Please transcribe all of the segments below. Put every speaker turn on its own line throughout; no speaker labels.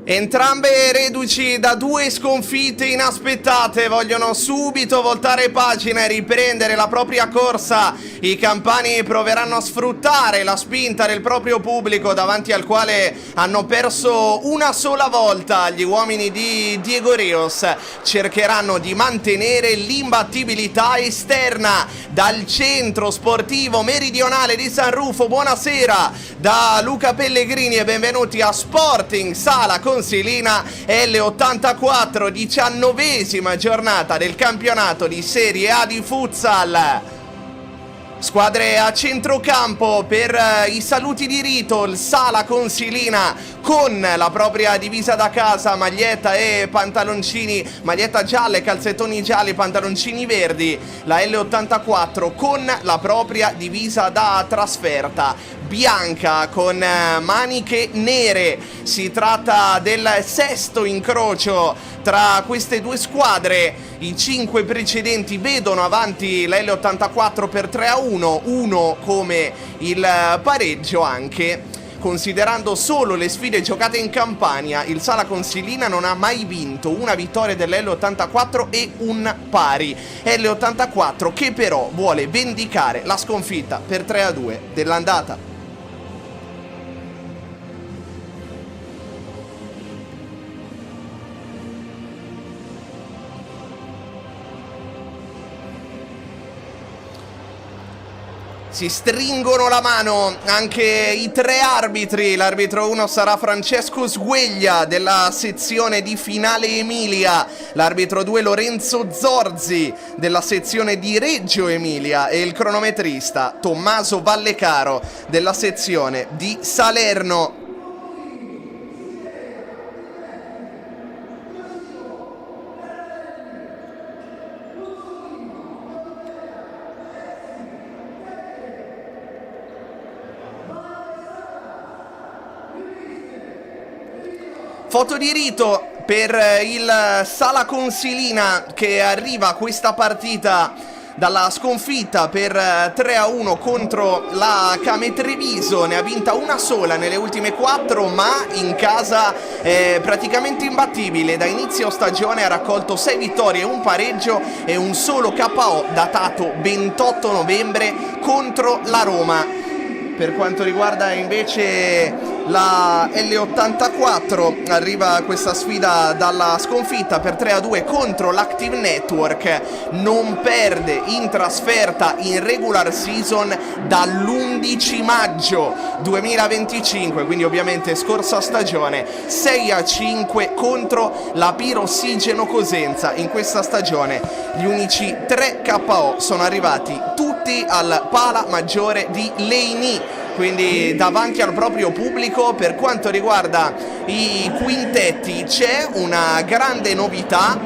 Entrambe reduci da due sconfitte inaspettate, vogliono subito voltare pagina e riprendere la propria corsa. I campani proveranno a sfruttare la spinta del proprio pubblico, davanti al quale hanno perso una sola volta. Gli uomini di Diego Rios cercheranno di mantenere l'imbattibilità esterna. Dal centro sportivo meridionale di San Rufo, buonasera da Luca Pellegrini e benvenuti a Sporting Sala Consilina L84, 19ª giornata del campionato di Serie A di futsal. Squadre a centrocampo per i saluti di rito. Il Sala Consilina con la propria divisa da casa, maglietta e pantaloncini, maglietta gialla e calzettoni gialli, pantaloncini verdi. La L84 con la propria divisa da trasferta, bianca con maniche nere. Si tratta del sesto incrocio tra queste due squadre. I 5 precedenti vedono avanti la L84 per 3-1, uno come il pareggio anche. Considerando solo le sfide giocate in Campania, il Sala Consilina non ha mai vinto, una vittoria dell'L84 e un pari. L84 che però vuole vendicare la sconfitta per 3-2 dell'andata. Si stringono la mano anche i 3 arbitri. L'arbitro 1 sarà Francesco Sgueglia della sezione di Finale Emilia, l'arbitro 2 Lorenzo Zorzi della sezione di Reggio Emilia e il cronometrista Tommaso Vallecaro della sezione di Salerno. Foto di rito per il Sala Consilina che arriva a questa partita dalla sconfitta per 3-1 contro la Came Treviso. Ne ha vinta una sola nelle ultime 4, ma in casa è praticamente imbattibile. Da inizio stagione ha raccolto 6 vittorie, un pareggio e un solo KO datato 28 novembre contro la Roma. Per quanto riguarda invece la L84, arriva questa sfida dalla sconfitta per 3-2 contro l'Active Network. Non perde in trasferta in regular season dall'11 maggio 2025, quindi ovviamente scorsa stagione. 6-5 contro la Pirossigeno Cosenza. In questa stagione gli unici 3 KO sono arrivati tutti al Pala Maggiore di Leini, quindi davanti al proprio pubblico. Per quanto riguarda i quintetti c'è una grande novità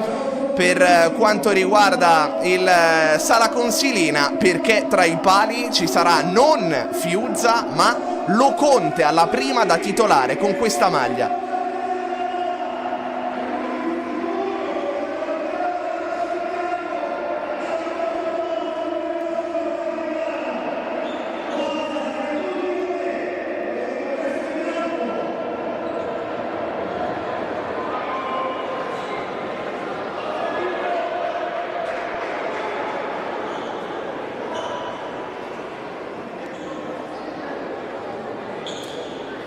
per quanto riguarda il Sala Consilina, perché tra i pali ci sarà non Fiuzza ma Loconte alla prima da titolare con questa maglia.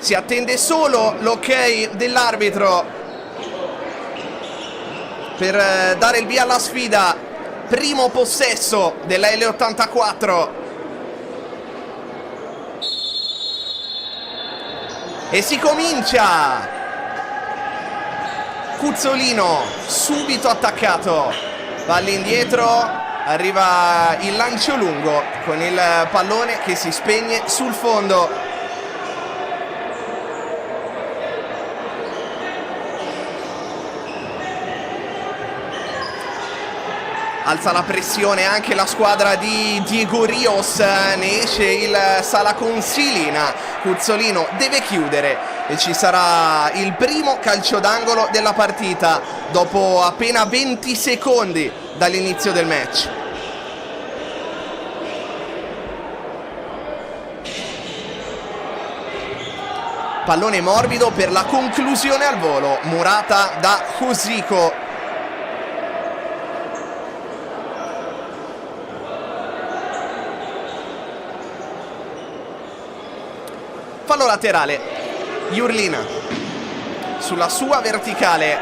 Si attende solo l'ok dell'arbitro per dare il via alla sfida. Primo possesso della L84. E si comincia. Cuzzolino subito attaccato. Va all'indietro. Arriva il lancio lungo con il pallone che si spegne sul fondo. Alza la pressione anche la squadra di Diego Rios, ne esce il Sala Consilina. Cuzzolino deve chiudere e ci sarà il primo calcio d'angolo della partita dopo appena 20 secondi dall'inizio del match. Pallone morbido per la conclusione al volo, murata da Josico. Fallo laterale, Jurlina sulla sua verticale,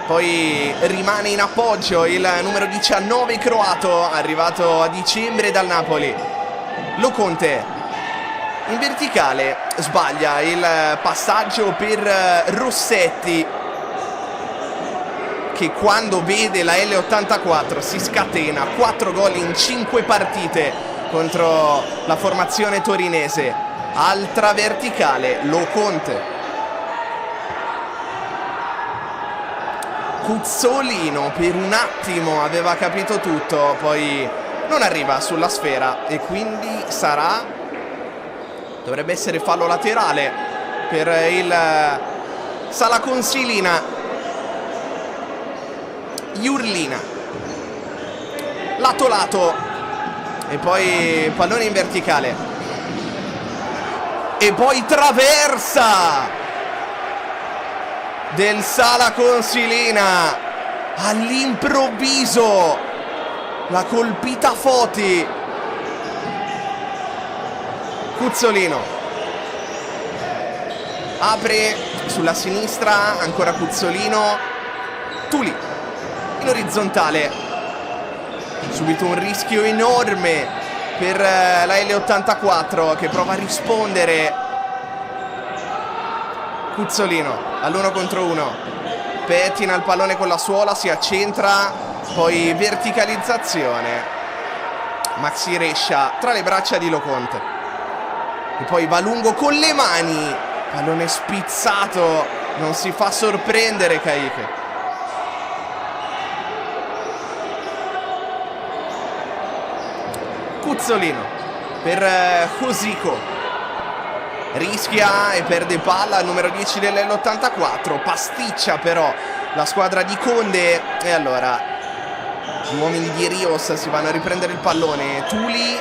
poi rimane in appoggio il numero 19 croato, arrivato a dicembre dal Napoli, Loconte. In verticale sbaglia il passaggio per Rossetti, che quando vede la L84 si scatena. 4 gol in 5 partite contro la formazione torinese. Altra verticale, Loconte. Cuzzolino per un attimo aveva capito tutto, poi non arriva sulla sfera e quindi dovrebbe essere fallo laterale per il Sala Consilina. Jurlina, lato e poi pallone in verticale e poi traversa del Sala Consilina all'improvviso, la colpita Foti. Cuzzolino apre sulla sinistra, ancora Cuzzolino, Tuli in orizzontale, subito un rischio enorme per la L84 che prova a rispondere. Cuzzolino all'1 contro 1, pettina il pallone con la suola, si accentra, poi verticalizzazione, Maxi Rescia tra le braccia di Loconte. E poi va lungo con le mani, pallone spizzato, non si fa sorprendere Caiche. Cuzzolino per Josico, rischia e perde palla il numero 10 dell'84, pasticcia però la squadra di Conde e allora gli uomini di Rios si vanno a riprendere il pallone. Tuli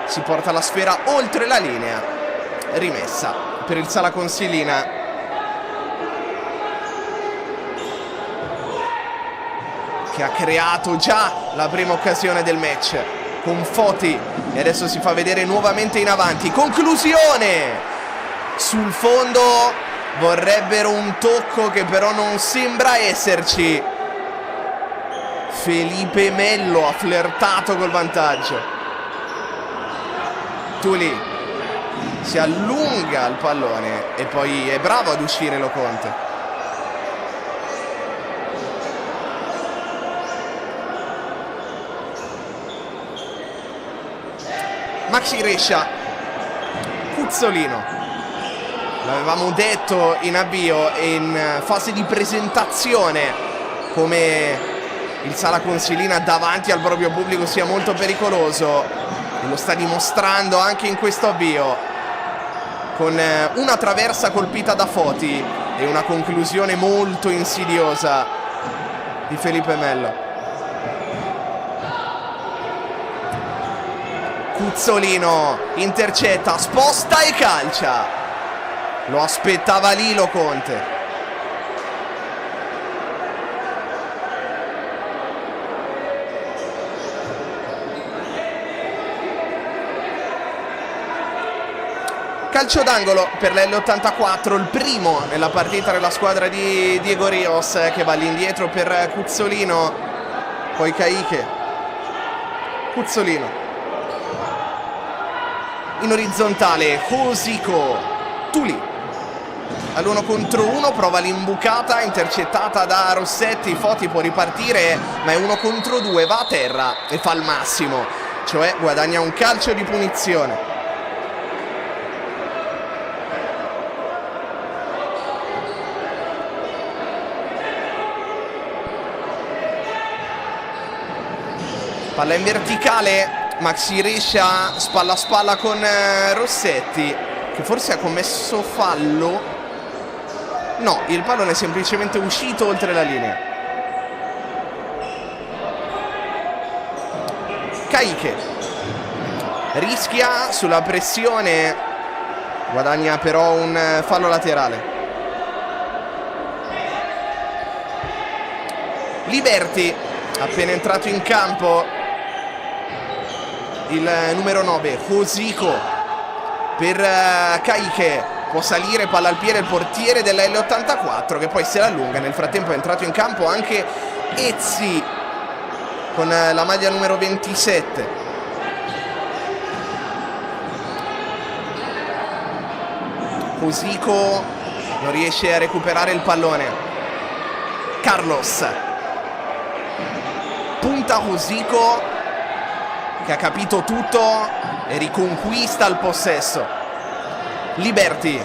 si porta la sfera oltre la linea, rimessa per il Sala Consilina. Che ha creato già la prima occasione del match con Foti e adesso si fa vedere nuovamente in avanti. Conclusione sul fondo, vorrebbero un tocco che però non sembra esserci. Felipe Mello ha flirtato col vantaggio. Tuli si allunga il pallone e poi è bravo ad uscire Loconte. Maxi Rescia, Cuzzolino, l'avevamo detto in avvio e in fase di presentazione come il Sala Consilina davanti al proprio pubblico sia molto pericoloso. E lo sta dimostrando anche in questo avvio, con una traversa colpita da Foti e una conclusione molto insidiosa di Felipe Mello. Cuzzolino intercetta, sposta e calcia. Lo aspettava lì Loconte. Calcio d'angolo per l'L84, il primo nella partita della squadra di Diego Rios, che va all'indietro per Cuzzolino, poi Caiche, Cuzzolino in orizzontale, Josico, Tuli all'1 contro 1, prova l'imbucata intercettata da Rossetti. Foti può ripartire ma è 1 contro 2, va a terra e fa il massimo, cioè guadagna un calcio di punizione. Palla in verticale, Maxi Rescia spalla a spalla con Rossetti, che forse ha commesso fallo. No, il pallone è semplicemente uscito oltre la linea. Caiche rischia sulla pressione Guadagna però un fallo laterale. Liberty, appena entrato in campo il numero 9, Hosiko per Kayike, può salire, palla al piede il portiere della L84 che poi se la allunga. Nel frattempo è entrato in campo anche Ezzi con la maglia numero 27. Hosiko non riesce a recuperare il pallone. Carlos punta Hosiko che ha capito tutto e riconquista il possesso. Liberty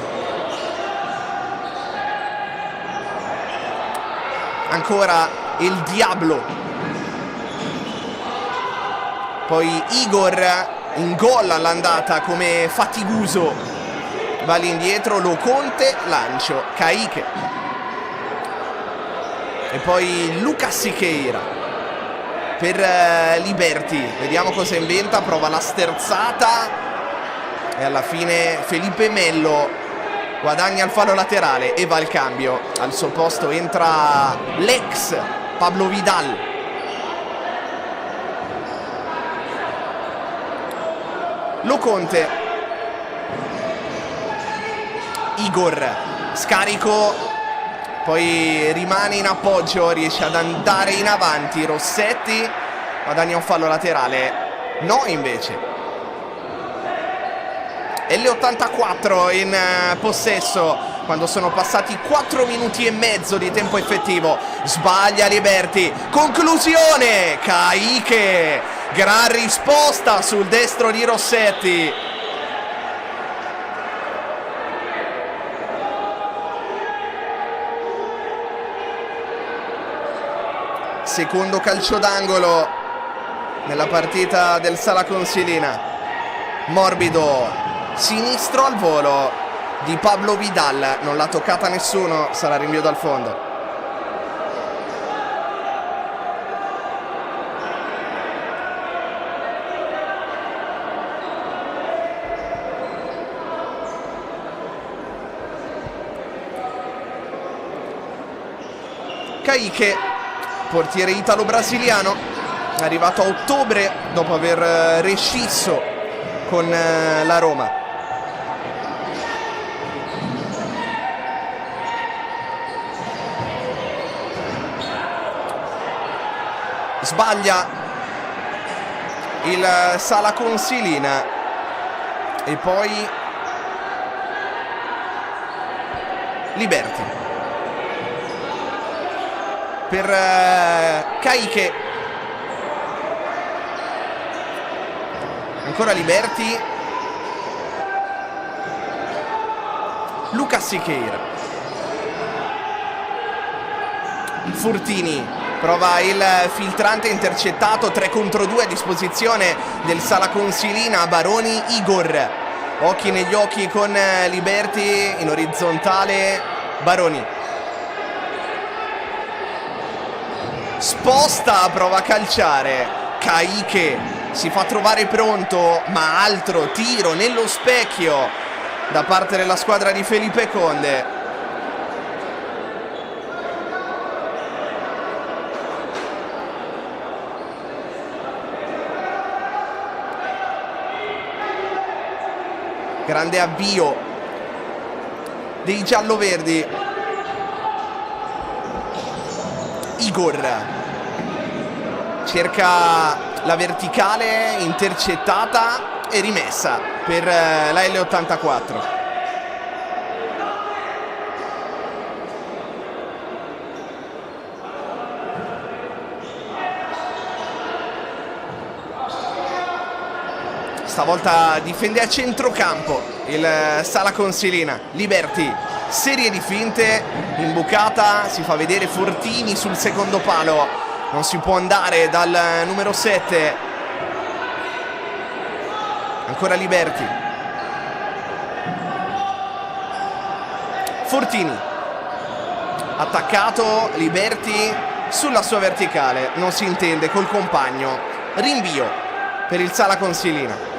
ancora il Diablo, poi Igor in gol all'andata come Fatiguso, va all'indietro, Lo Conte, lancio, Kayike e poi Lucas Siqueira per Liberty. Vediamo cosa inventa, prova la sterzata e alla fine Felipe Melo guadagna il fallo laterale e va al cambio. Al suo posto entra l'ex Pablo Vidal. Lo Conte, Igor, scarico, poi rimane in appoggio, riesce ad andare in avanti. Rossetti guadagna un fallo laterale, no invece. L84 in possesso quando sono passati 4 minuti e mezzo di tempo effettivo. Sbaglia Liberty, conclusione Kayike, gran risposta sul destro di Rossetti. Secondo calcio d'angolo nella partita del Sala Consilina. Morbido, sinistro al volo di Pablo Vidal, non l'ha toccata nessuno, sarà rinvio dal fondo. Kayike, portiere italo-brasiliano, arrivato a ottobre dopo aver rescisso con la Roma. Sbaglia il Sala Consilina e poi Liberty per Kayike, ancora Liberty, Lucas Siqueira, Furtini prova il filtrante intercettato, 3 contro 2 a disposizione del Sala Consilina. Baroni, Igor, occhi negli occhi con Liberty in orizzontale. Baroni sposta, prova a calciare, Kayike si fa trovare pronto, ma altro tiro nello specchio da parte della squadra di Felipe Conde. Grande avvio dei gialloverdi. Igor cerca la verticale, intercettata e rimessa per la L84. Stavolta difende a centrocampo il Sala Consilina. Liberty, serie di finte, imbucata, si fa vedere Fortini sul secondo palo, non si può andare dal numero 7. Ancora Liberty, Fortini attaccato, Liberty sulla sua verticale, non si intende col compagno, rinvio per il Sala Consilina.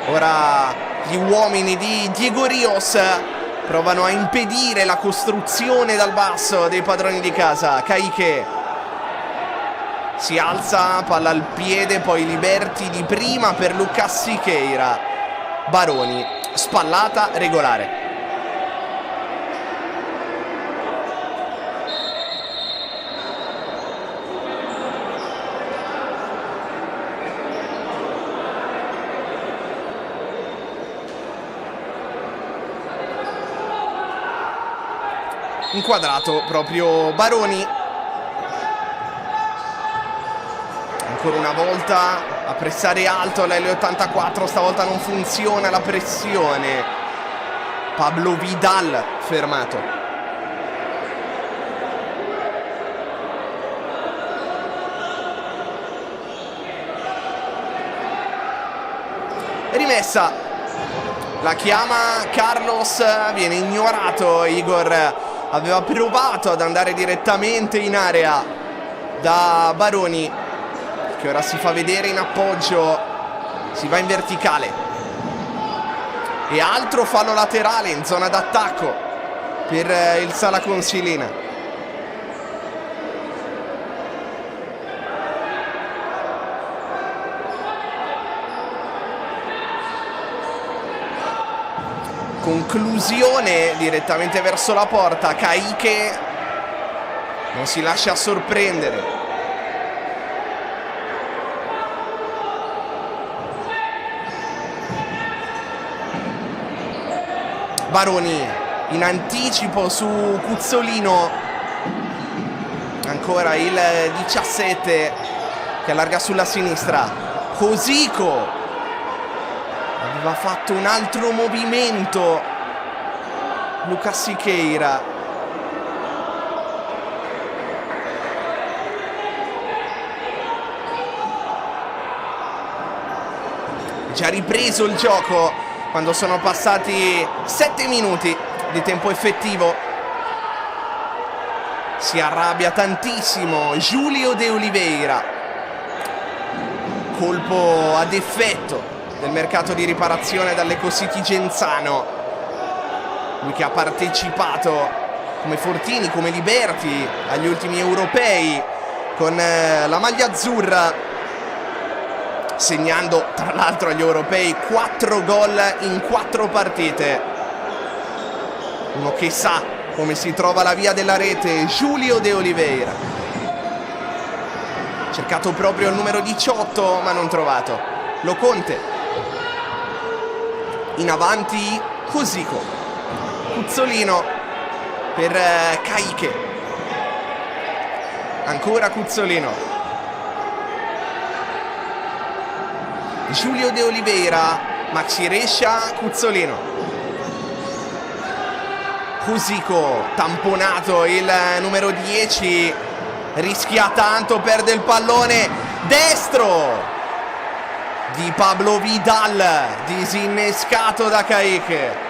Ora gli uomini di Diego Rios provano a impedire la costruzione dal basso dei padroni di casa. Kayke si alza, palla al piede, poi Liberti di prima per Lucas Siqueira. Baroni, spallata regolare. Inquadrato proprio Baroni. Ancora una volta a pressare alto l'L84, stavolta non funziona la pressione. Pablo Vidal fermato. Rimessa, la chiama Carlos, viene ignorato. Igor aveva provato ad andare direttamente in area da Baroni, che ora si fa vedere in appoggio, si va in verticale. E altro fallo laterale in zona d'attacco per il Sala Consilina. Conclusione direttamente verso la porta. Kayke non si lascia sorprendere. Baroni in anticipo su Cuzzolino. Ancora il 17 che allarga sulla sinistra. Cosico aveva fatto un altro movimento Lucas Siqueira. Già ripreso il gioco quando sono passati 7 minuti di tempo effettivo. Si arrabbia tantissimo Julio de Oliveira. Colpo ad effetto del mercato di riparazione dall'Ecocity Genzano. Lui che ha partecipato come Fortini, come Liberti agli ultimi europei con la maglia azzurra, segnando tra l'altro agli europei 4 gol in 4 partite. Uno che sa come si trova la via della rete, Julio de Oliveira. Cercato proprio il numero 18 ma non trovato. Lo Conte. In avanti Cosico. Cuzzolino per Kayke. Ancora Cuzzolino. Julio de Oliveira. Maxi Rescia. Cuzzolino. Cosico tamponato il numero 10. Rischia tanto, perde il pallone. Destro di Pablo Vidal, disinnescato da Kayke.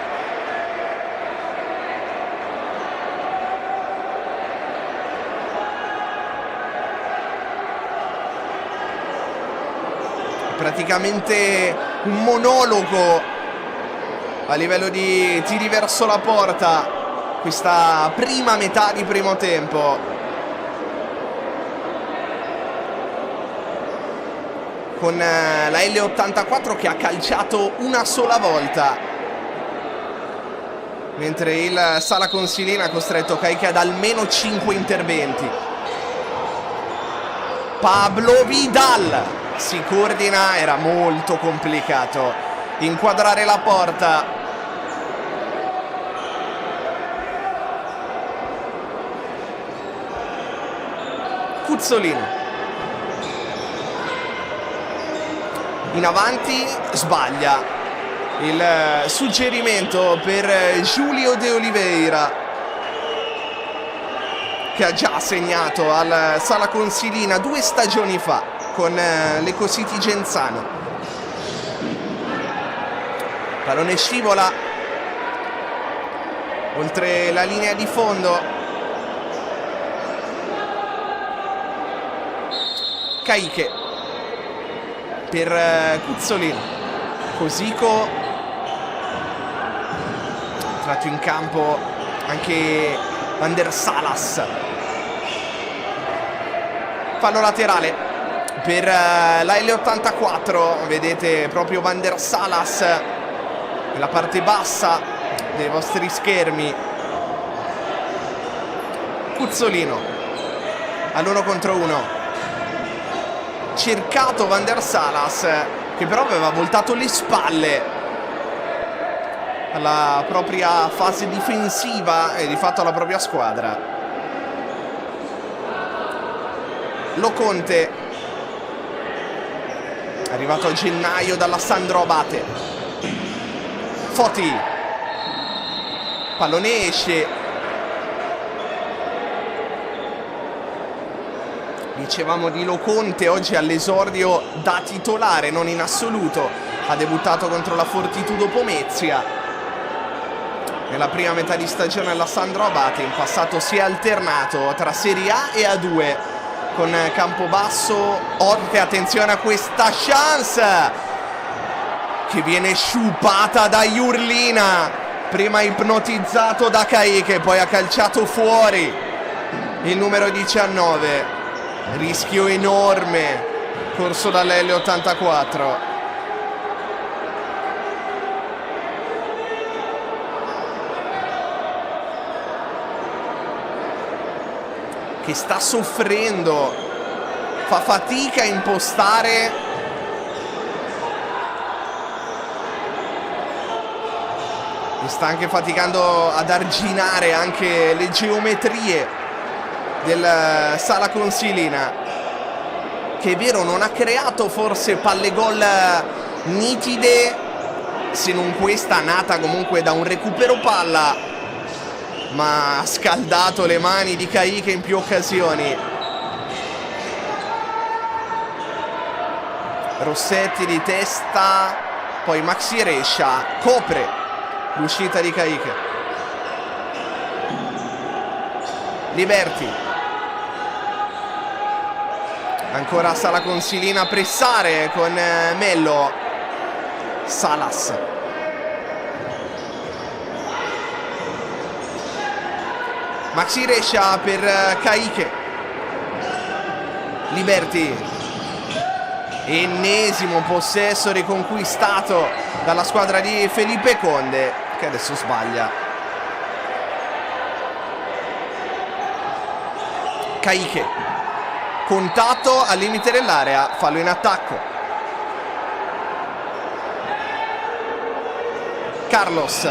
Praticamente un monologo a livello di tiri verso la porta questa prima metà di primo tempo, con la L84 che ha calciato una sola volta, mentre il Sala Consilina ha costretto Kayke ad almeno 5 interventi. Pablo Vidal si coordina, era molto complicato inquadrare la porta. Cuzzolino in avanti, sbaglia il suggerimento per Julio de Oliveira, che ha già segnato al Sala Consilina 2 stagioni fa con l'Ecocity Genzano. Pallone scivola oltre la linea di fondo. Kayke per Cuzzolino. Cosico, tratto in campo anche Van der Salas. Fallo laterale per la L84, vedete proprio Van der Salas nella parte bassa dei vostri schermi. Cuzzolino all'1 contro 1, cercato Van der Salas, che però aveva voltato le spalle alla propria fase difensiva e di fatto alla propria squadra. Loconte, arrivato a gennaio dalla Sandro Abate. Foti, pallone esce. Dicevamo di Loconte, oggi all'esordio da titolare, non in assoluto. Ha debuttato contro la Fortitudo Pomezia nella prima metà di stagione alla Sandro Abate. In passato si è alternato tra Serie A e A2 con Campobasso. Orte, attenzione a questa chance che viene sciupata da Iurlina, prima ipnotizzato da Caiche, poi ha calciato fuori il numero 19. Rischio enorme corso dall'L84. Che sta soffrendo, fa fatica a impostare. E sta anche faticando ad arginare anche le geometrie del Sala Consilina, che è vero non ha creato forse palle gol nitide, se non questa nata comunque da un recupero palla, ma ha scaldato le mani di Caiche in più occasioni. Rossetti di testa, poi Maxi Rescia copre l'uscita di Caiche. Liberti, ancora Sala Consilina a pressare con Mello. Salas, Maxi Rescia per Caiche. Liberti, ennesimo possesso riconquistato dalla squadra di Felipe Conde, che adesso sbaglia. Caiche, contatto al limite dell'area, fallo in attacco. Carlos,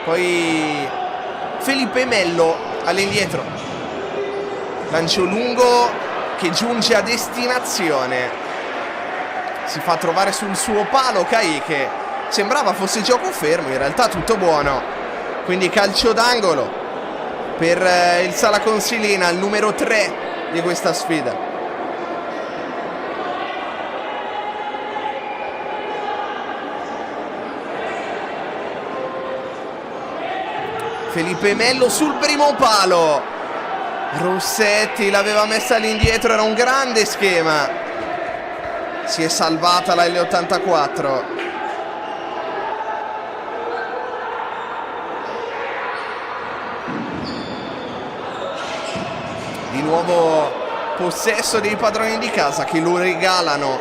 poi Felipe Mello all'indietro, lancio lungo che giunge a destinazione, si fa trovare sul suo palo Caiche, sembrava fosse gioco fermo, in realtà tutto buono, quindi calcio d'angolo per il Sala Consilina, il numero 3 di questa sfida. Felipe Mello sul primo palo. Rossetti l'aveva messa all'indietro, era un grande schema. Si è salvata la L84. Di nuovo possesso dei padroni di casa che lo regalano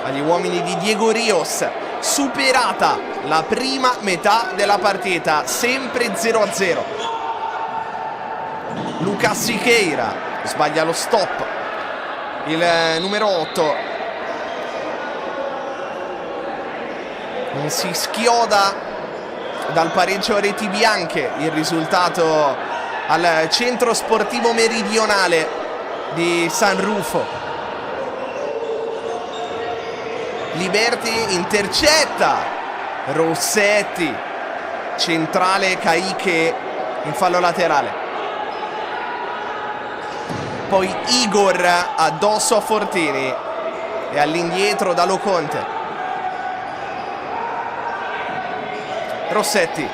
agli uomini di Diego Rios. Superata la prima metà della partita, sempre 0-0. Lucas Siqueira sbaglia lo stop, il numero 8 non si schioda dal pareggio a reti bianche. Il risultato al centro sportivo meridionale di San Rufo. Liberti intercetta, Rossetti, centrale Caiche in fallo laterale. Poi Igor addosso a Fortini e all'indietro da Loconte. Rossetti,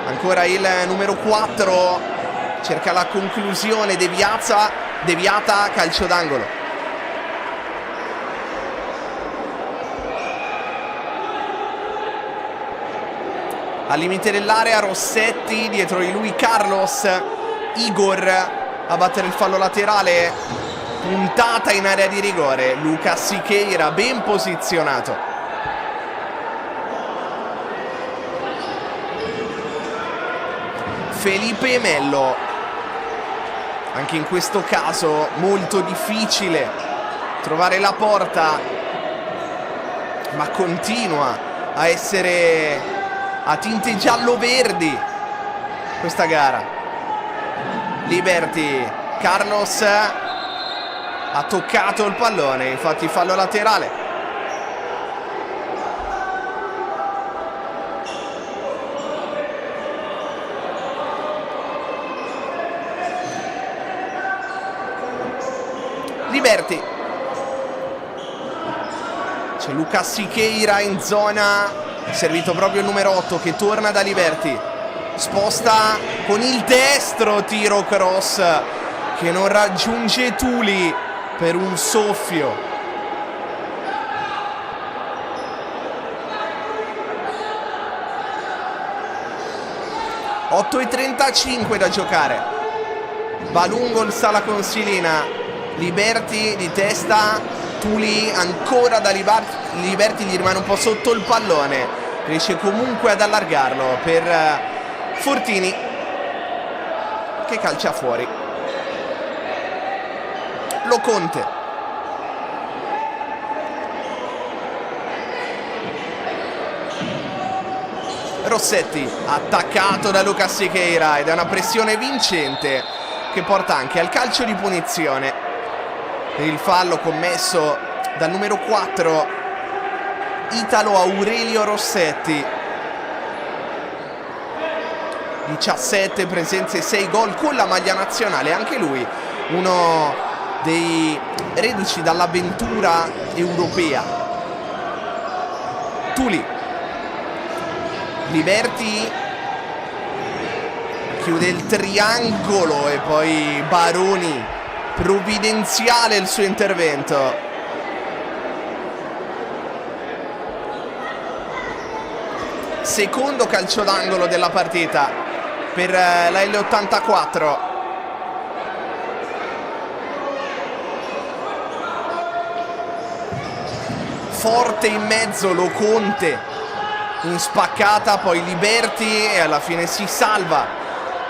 ancora il numero 4, cerca la conclusione, deviazza deviata, calcio d'angolo. Al limite dell'area Rossetti, dietro di lui Carlos, Igor a battere il fallo laterale, puntata in area di rigore, Lucas Siqueira ben posizionato. Felipe Melo, anche in questo caso molto difficile trovare la porta, ma continua a essere a tinte giallo-verdi questa gara. Liberty, Carlos ha toccato il pallone, infatti fallo laterale. Liberty, c'è Lucas Siqueira in zona, servito proprio il numero 8 che torna da Liberty, sposta con il destro, tiro cross che non raggiunge Tuli per un soffio. (8:35 da giocare). Va lungo il Sala Consilina, Liberty di testa, Tuli ancora da Liberty, gli rimane un po' sotto il pallone, riesce comunque ad allargarlo per Fortini che calcia fuori. Loconte, Rossetti attaccato da Lucas Siqueira ed è una pressione vincente che porta anche al calcio di punizione per il fallo commesso dal numero 4 Italo Aurelio Rossetti. 17 presenze, 6 gol con la maglia nazionale, anche lui uno dei reduci dall'avventura europea. Tuli, Liberty chiude il triangolo e poi Baroni, provvidenziale il suo intervento. Secondo calcio d'angolo della partita per la L84. Forte in mezzo Loconte in spaccata, poi Liberty e alla fine si salva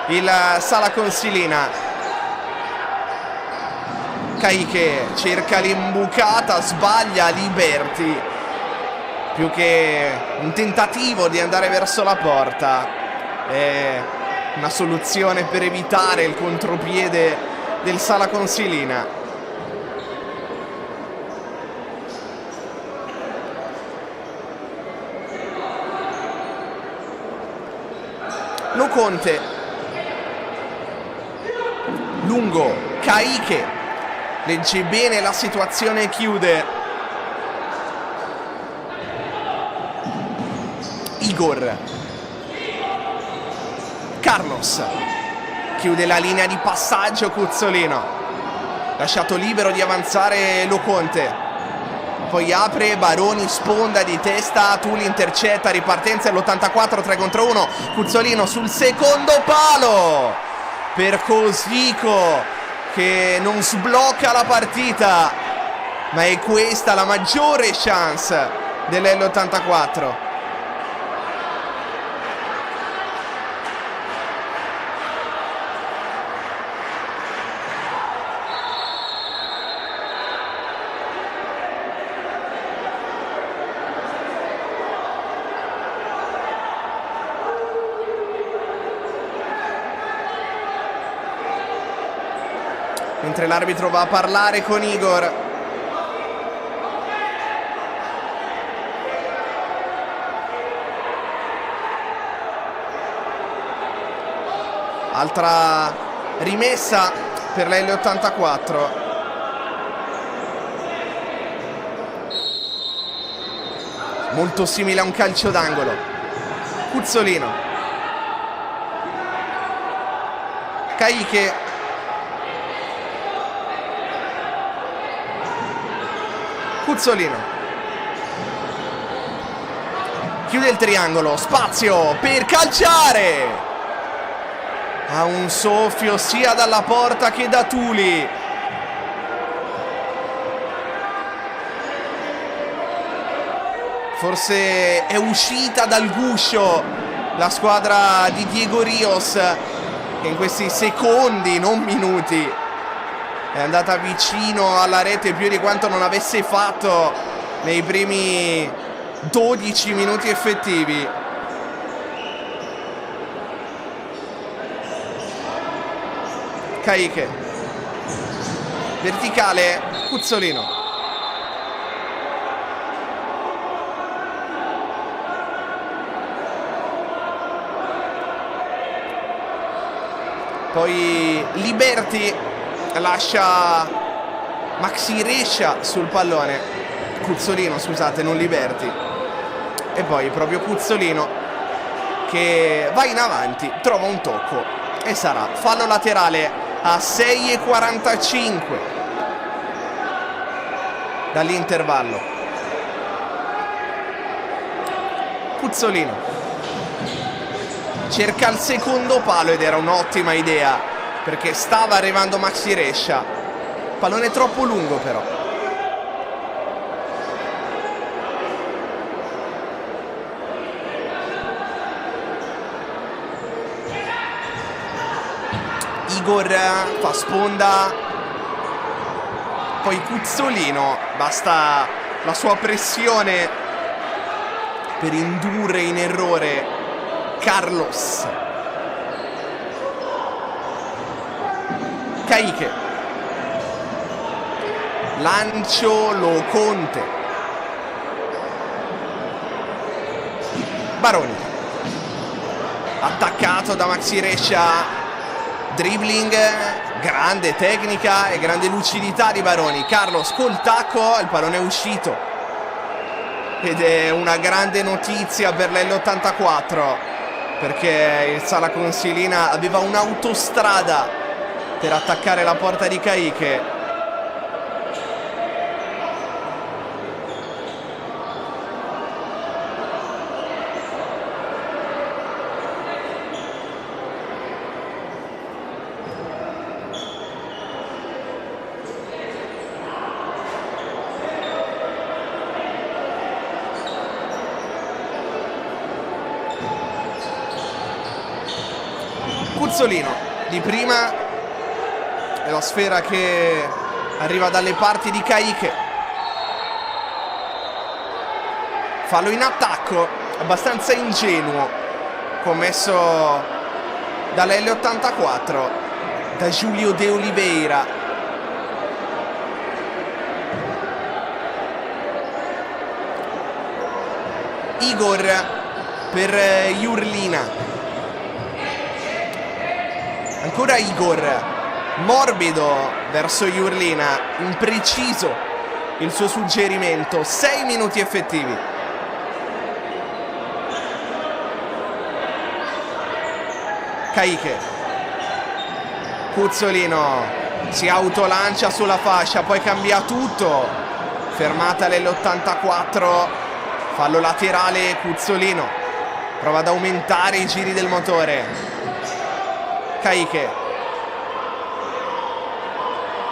il Sala Consilina. Caiche cerca l'imbucata, sbaglia Liberty, più che un tentativo di andare verso la porta, è una soluzione per evitare il contropiede del Sala Consilina. Loconte, lungo, Caiche legge bene la situazione e chiude. Igor, Carlos chiude la linea di passaggio, Cuzzolino lasciato libero di avanzare Loconte, poi apre Baroni, sponda di testa, Tuli intercetta, ripartenza all'84, 3 contro 1, Cuzzolino sul secondo palo per Cosico che non sblocca la partita, ma è questa la maggiore chance dell'L84. Mentre l'arbitro va a parlare con Igor. Altra rimessa per la L84. Molto simile a un calcio d'angolo. Cuzzolino, Caiche, Cuzzolino chiude il triangolo, spazio per calciare. Ha un soffio sia dalla porta che da Tuli. Forse è uscita dal guscio la squadra di Diego Rios, che in questi secondi, non minuti, è andata vicino alla rete più di quanto non avesse fatto nei primi 12 minuti effettivi. Caicche, verticale, Cuzzolino. Poi Liberti lascia Maxi Rescia sul pallone. Cuzzolino, scusate, non Liberti. E poi proprio Cuzzolino che va in avanti, trova un tocco e sarà fallo laterale a 6:45 dall'intervallo. Cuzzolino cerca il secondo palo ed era un'ottima idea perché stava arrivando Maxi Rescia. Pallone troppo lungo però. Igor fa sponda, poi Cuzzolino, basta la sua pressione per indurre in errore Carlos. Caicche, lancio Lo Conte. Baroni attaccato da Maxi Rescia. Dribbling, grande tecnica e grande lucidità di Baroni. Carlos col tacco, il pallone è uscito ed è una grande notizia per l'L84 perché il Sala Consilina aveva un'autostrada per attaccare la porta di Caicche. Cuzzolino di prima e la sfera che arriva dalle parti di Caicche. Fallo in attacco abbastanza ingenuo commesso dall'L84 da Giulio De Oliveira. Igor per Jurlina. Ancora Igor, morbido verso Jurlina, impreciso il suo suggerimento, 6 minuti effettivi. Caicche, Cuzzolino si autolancia sulla fascia, poi cambia tutto, fermata l'L84, fallo laterale. Cuzzolino prova ad aumentare i giri del motore. Caicche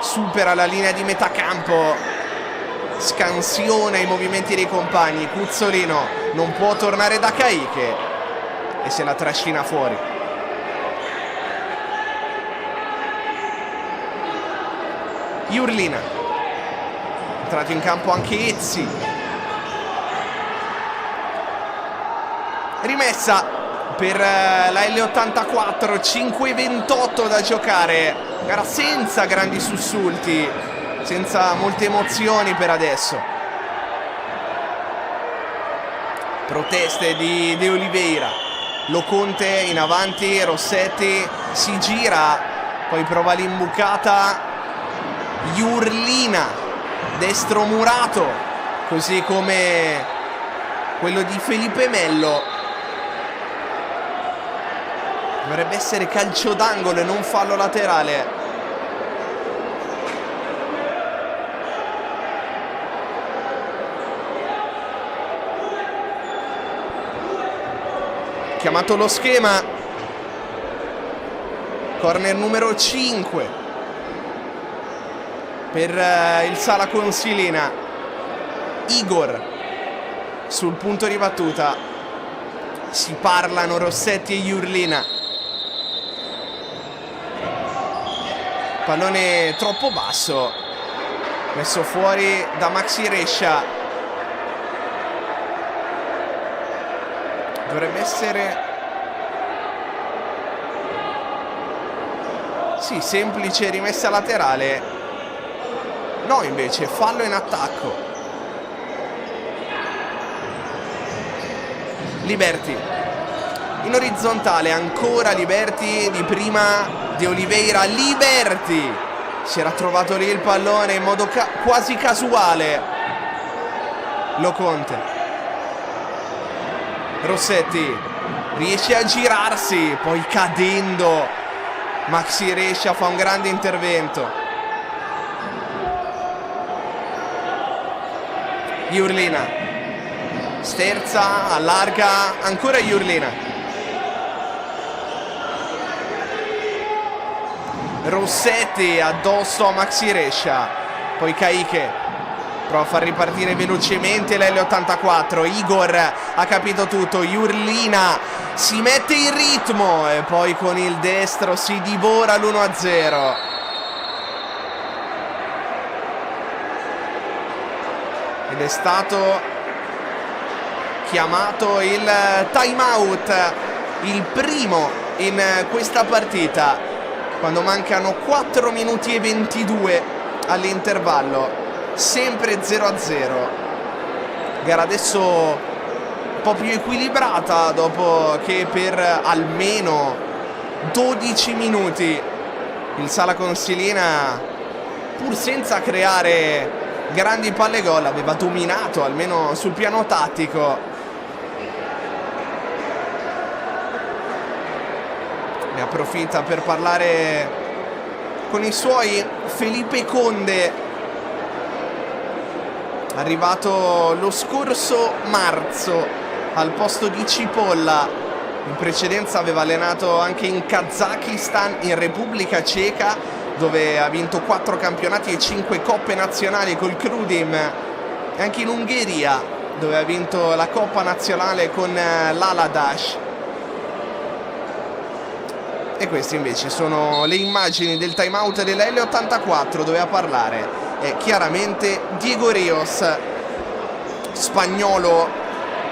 supera la linea di metà campo, scansiona i movimenti dei compagni. Cuzzolino non può tornare da Caicche e se la trascina fuori. Jurlina, entrato in campo anche Ezzi. Rimessa per la L84, 5:28 da giocare. Gara senza grandi sussulti, senza molte emozioni per adesso. Proteste di De Oliveira. Lo Conte in avanti, Rossetti si gira, poi prova l'imbucata. Jurlina, destro murato, così come quello di Felipe Mello. Dovrebbe essere calcio d'angolo e non fallo laterale. chiamato lo schema. Corner numero 5 per il Sala Consilina. Igor sul punto di battuta. Si parlano Rossetti e Jurlina. Pallone troppo basso, messo fuori da Maxi Rescia. Dovrebbe essere, sì, semplice rimessa laterale. No, invece fallo in attacco. Liberty in orizzontale, ancora Liberty, di prima De Oliveira. Liberty si era trovato lì il pallone in modo quasi casuale. Loconte. Rossetti riesce a girarsi, poi cadendo Maxi Rescia fa un grande intervento. Jurlina sterza, allarga, ancora Jurlina. Rossetti addosso a Maxi Rescia. Poi Caike prova a far ripartire velocemente l'L84. Igor ha capito tutto. Jurlina si mette in ritmo e poi con il destro si divora l'1-0. Ed è stato chiamato il timeout, il primo in questa partita, quando mancano 4 minuti e 22 all'intervallo, sempre 0-0. Gara adesso un po' più equilibrata, dopo che per almeno 12 minuti il Sala Consilina, pur senza creare grandi palle gol, aveva dominato almeno sul piano tattico. Ne approfitta per parlare con i suoi Felipe Conde, arrivato lo scorso marzo al posto di Cipolla. In precedenza aveva allenato anche in Kazakistan, in Repubblica Ceca, dove ha vinto 4 campionati e 5 coppe nazionali col Krudim, e anche in Ungheria, dove ha vinto la Coppa Nazionale con l'Aladash. E queste invece sono le immagini del timeout della L84, dove a parlare è chiaramente Diego Rios, spagnolo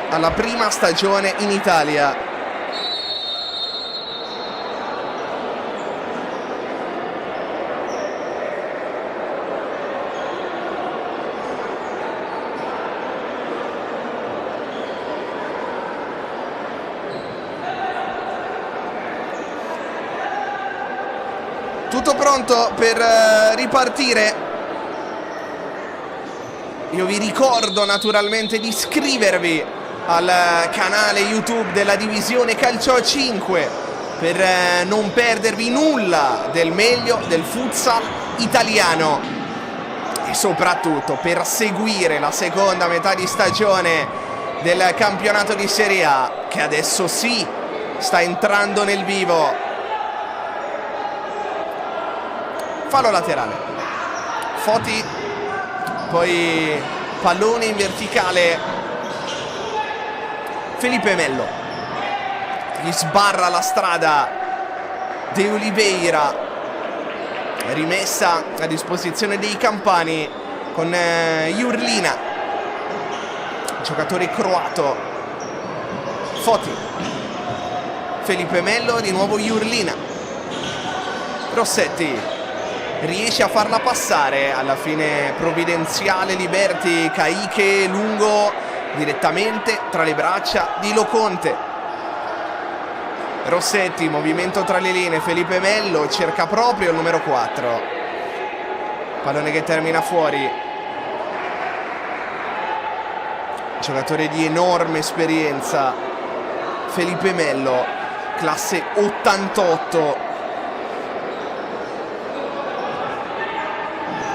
alla prima stagione in Italia. Tutto pronto per ripartire. Io vi ricordo naturalmente di iscrivervi al canale YouTube della Divisione Calcio a 5 per non perdervi nulla del meglio del futsal italiano, e soprattutto per seguire la seconda metà di stagione del campionato di Serie A, che adesso sì sta entrando nel vivo. Fallo laterale. Foti, poi pallone in verticale. Felipe Mello gli sbarra la strada. De Oliveira, rimessa a disposizione dei campani con Jurlina, giocatore croato. Foti, Felipe Mello, di nuovo Jurlina. Rossetti riesce a farla passare, alla fine provvidenziale Liberty. Caike lungo direttamente tra le braccia di Loconte. Rossetti, movimento tra le linee. Felipe Mello cerca proprio il numero 4. Pallone che termina fuori. Giocatore di enorme esperienza, Felipe Mello, classe 88.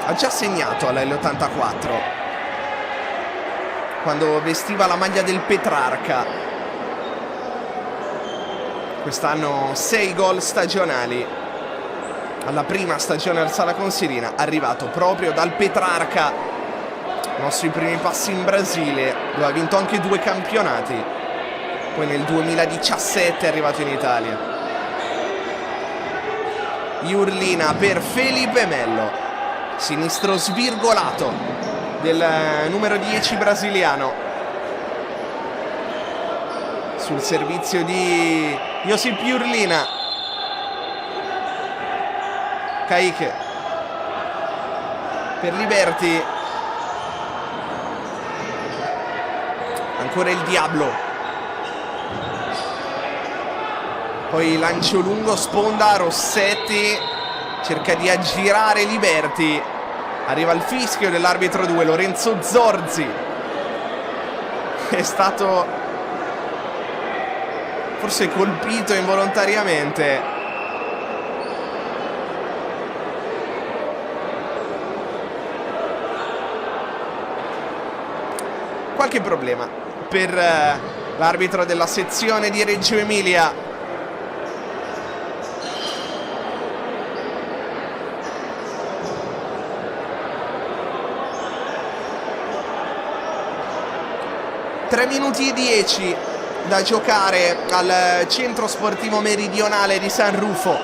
Ha già segnato alla L84 quando vestiva la maglia del Petrarca. Quest'anno 6 gol stagionali. Alla prima stagione al Sala Consilina, arrivato proprio dal Petrarca. I nostri primi passi in Brasile, dove ha vinto anche 2 campionati. Poi nel 2017 è arrivato in Italia. Jurlina per Felipe Melo, sinistro svirgolato del numero 10 brasiliano. Sul servizio di Josip Jurlina. Kaique per Liberty. Ancora il Diablo. Poi lancio lungo, sponda, Rossetti cerca di aggirare Liberty. Arriva il fischio dell'arbitro 2, Lorenzo Zorzi. È stato forse colpito involontariamente. Qualche problema per l'arbitro della sezione di Reggio Emilia. Tre minuti e 10 da giocare al centro sportivo meridionale di San Rufo.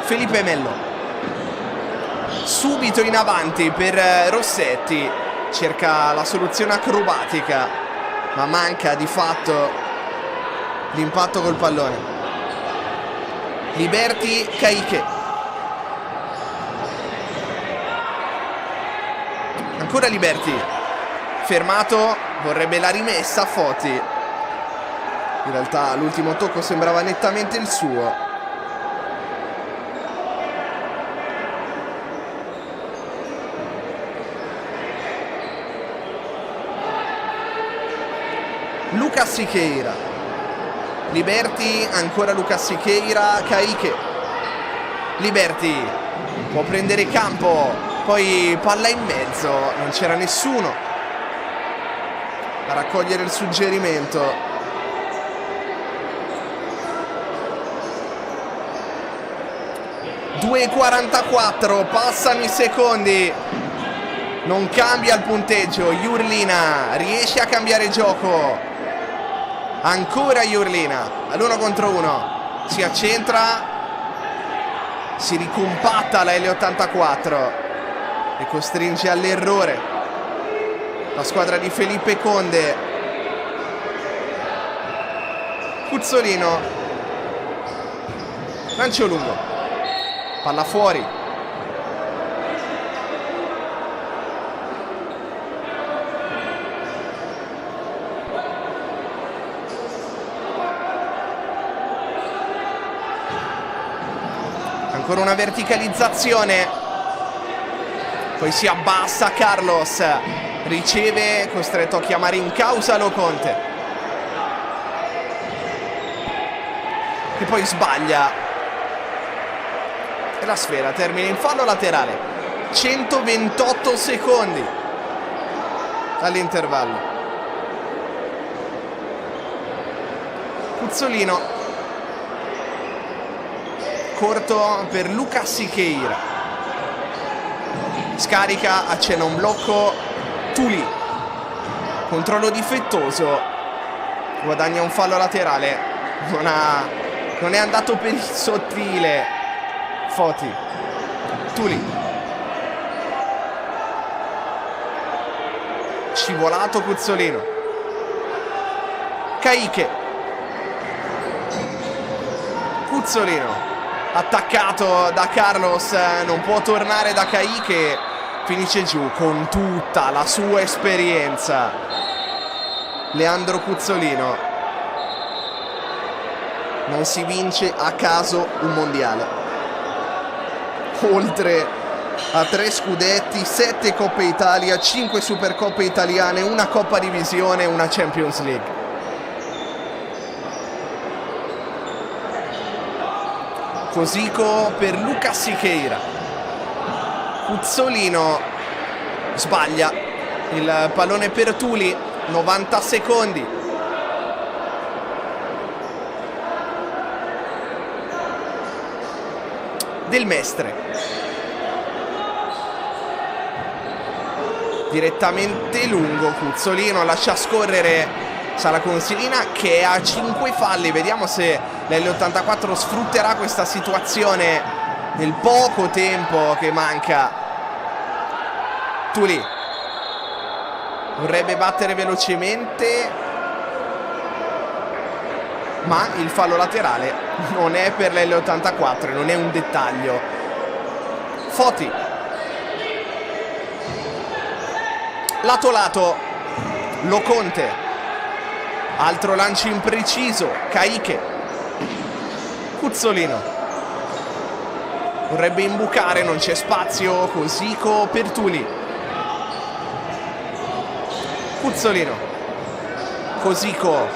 Felipe Melo subito in avanti per Rossetti, cerca la soluzione acrobatica ma manca di fatto l'impatto col pallone. Liberty, Kaique. Ancora Liberty, fermato, vorrebbe la rimessa, Foti. In realtà l'ultimo tocco sembrava nettamente il suo. Lucas Siqueira. Liberty, ancora Lucas Siqueira, Kaique. Liberty può prendere campo. Poi palla in mezzo, non c'era nessuno a raccogliere il suggerimento. (2:44), passano i secondi. Non cambia il punteggio. Jurlina riesce a cambiare gioco. Ancora Jurlina all'1 contro 1. Si accentra, si ricompatta la L84 e costringe all'errore la squadra di Felipe Conde. Cuzzolino, lancio lungo, palla fuori. Ancora una verticalizzazione. Poi si abbassa Carlos, riceve, costretto a chiamare in causa Lo Conte. E poi sbaglia. E la sfera termina in fallo laterale. 128 secondi all'intervallo. Cuzzolino, corto per Lucas Siqueira. Scarica, accenna un blocco, Tuli, controllo difettoso, guadagna un fallo laterale, non è andato per il sottile Foti. Tuli, scivolato Cuzzolino. Kaique, Cuzzolino attaccato da Carlos, non può tornare da Kaique, finisce giù con tutta la sua esperienza. Leandro Cuzzolino. Non si vince a caso un mondiale. Oltre a 3 scudetti, 7 Coppe Italia, 5 Supercoppe italiane, una Coppa Divisione e una Champions League. Cosico per Lucas Siqueira. Cuzzolino sbaglia, Il pallone per Tuli, 90 secondi. Del Mestre. Direttamente lungo, Cuzzolino lascia scorrere Sala Consilina che è a 5 falli. Vediamo se l'L84 sfrutterà questa situazione nel poco tempo che manca. Tuli vorrebbe battere velocemente, ma il fallo laterale non è per l'L84, non è un dettaglio. Foti, lato lato, Loconte, altro lancio impreciso, Caiche, Cuzzolino vorrebbe imbucare, non c'è spazio, Cosico per Tuli. Cuzzolino, Cosico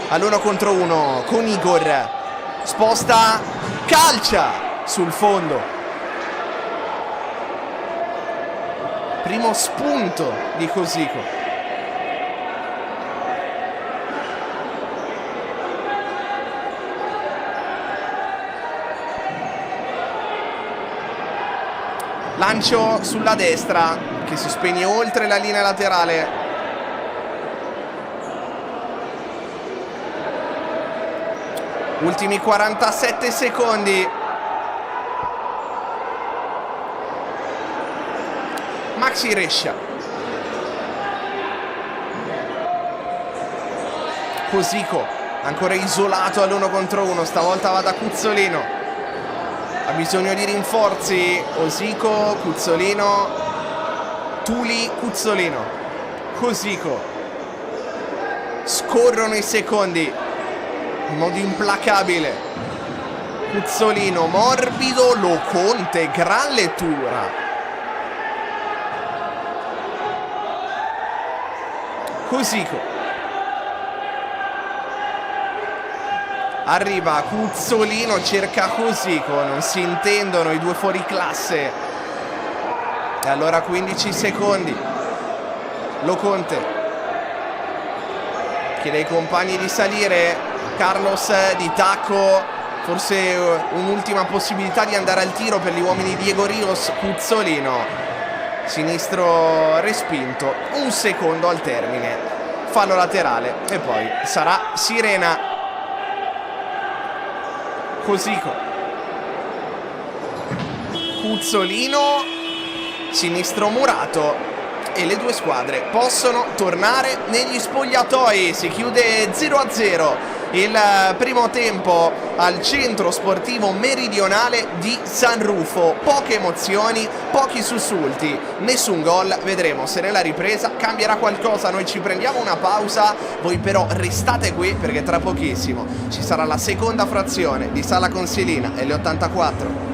all'1 contro 1 con Igor, sposta, calcia sul fondo. Primo spunto di Cosico. Lancio sulla destra che si spegne oltre la linea laterale. Ultimi 47 secondi. Maxi Rescia. Cosico ancora isolato all'1 contro 1. Stavolta va da Cuzzolino. Ha bisogno di rinforzi. Cosico, Cuzzolino, Tuli, Cuzzolino, Cosico. Scorrono i secondi in modo implacabile. Cuzzolino morbido, Loconte, gran lettura. Cosico. Arriva Cuzzolino, cerca Cosico, non si intendono i due fuori classe. E allora 15 secondi. Loconte chiede ai compagni di salire. Carlos di tacco, forse un'ultima possibilità di andare al tiro per gli uomini di Diego Rios. Cuzzolino, sinistro respinto, un secondo al termine, fallo laterale e poi sarà sirena. Cosico, Cuzzolino, sinistro murato e le due squadre possono tornare negli spogliatoi. Si chiude 0-0 il primo tempo al centro sportivo meridionale di San Rufo. Poche emozioni, pochi sussulti, nessun gol. Vedremo se nella ripresa cambierà qualcosa. Noi ci prendiamo una pausa, voi però restate qui perché tra pochissimo ci sarà la seconda frazione di Sala Consilina L84.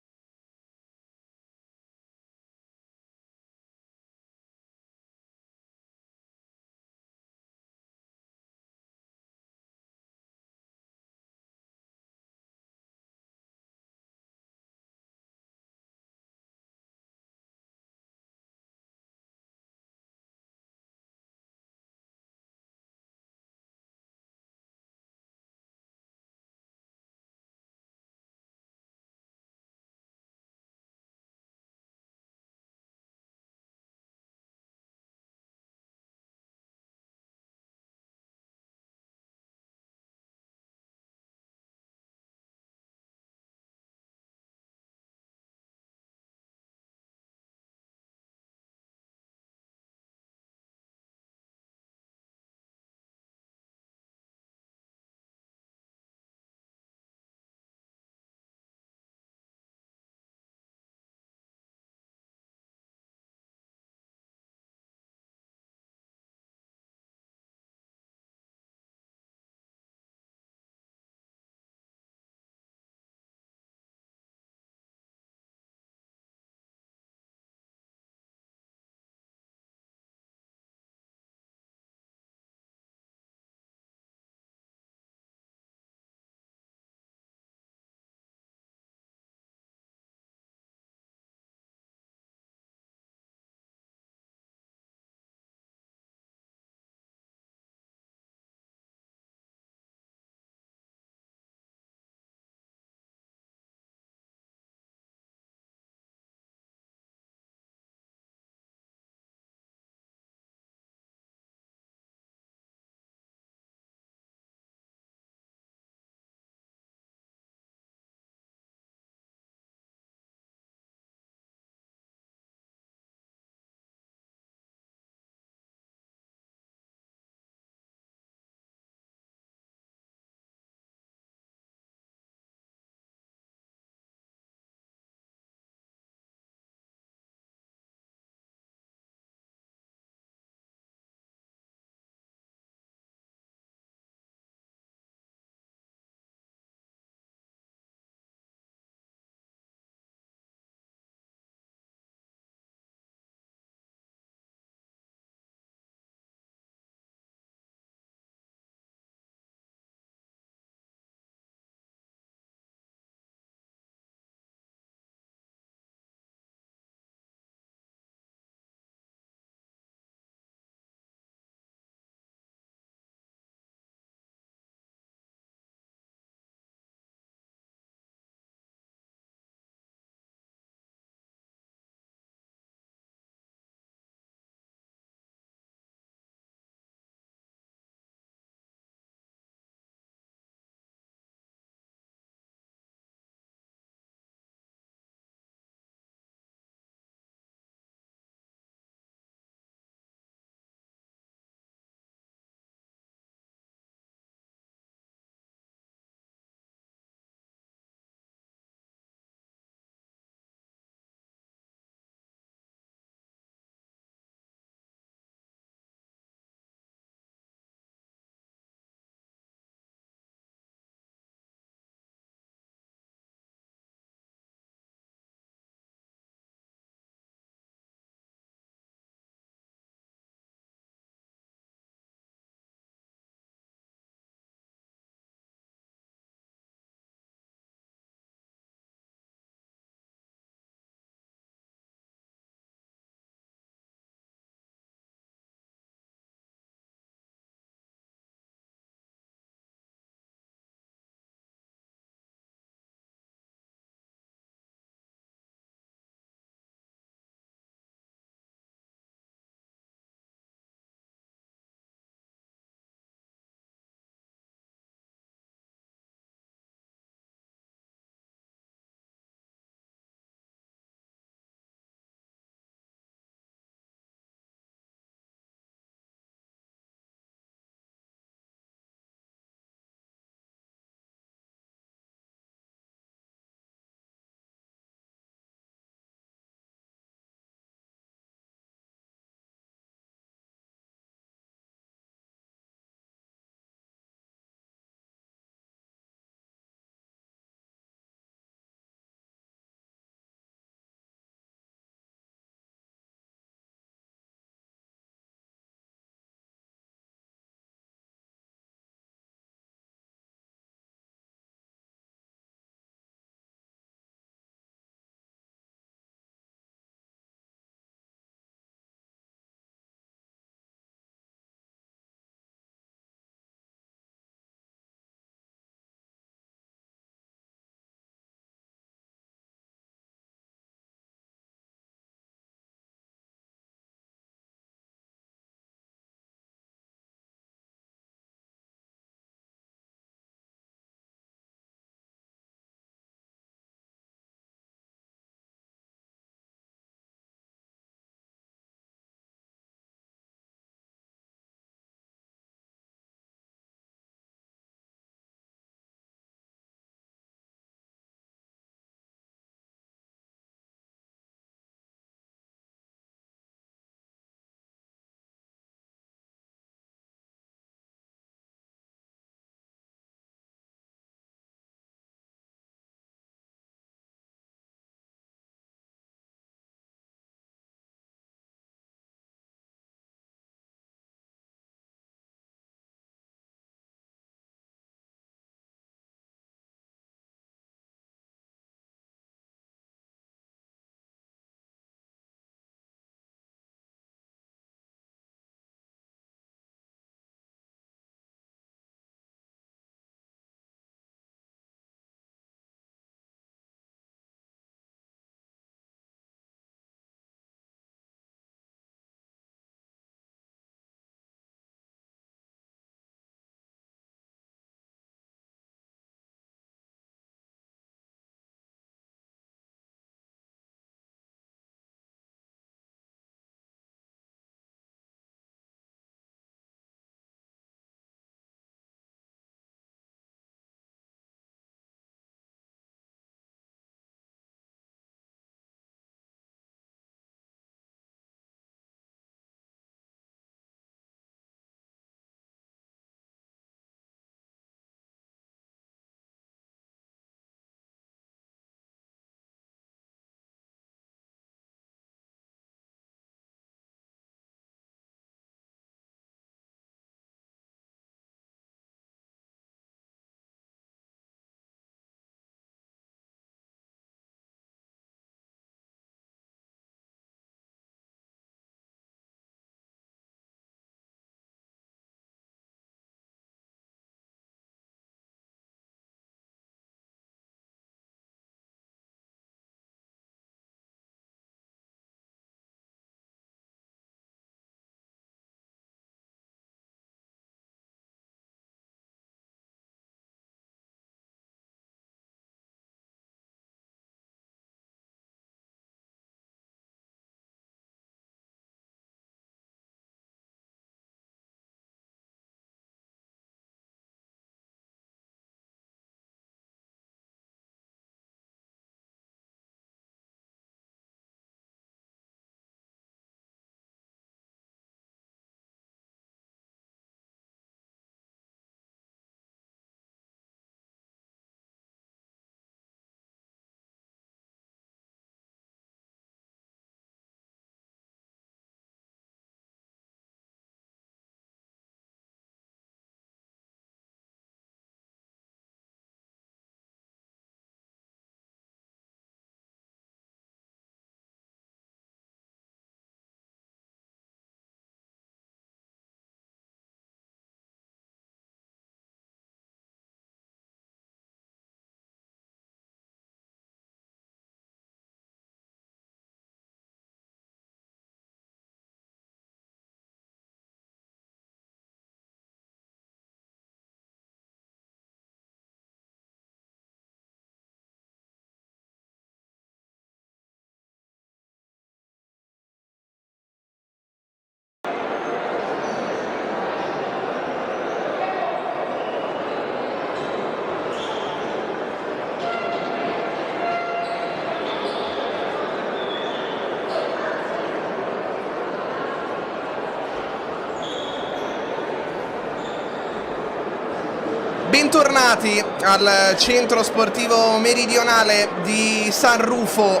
Bentornati al centro sportivo meridionale di San Rufo,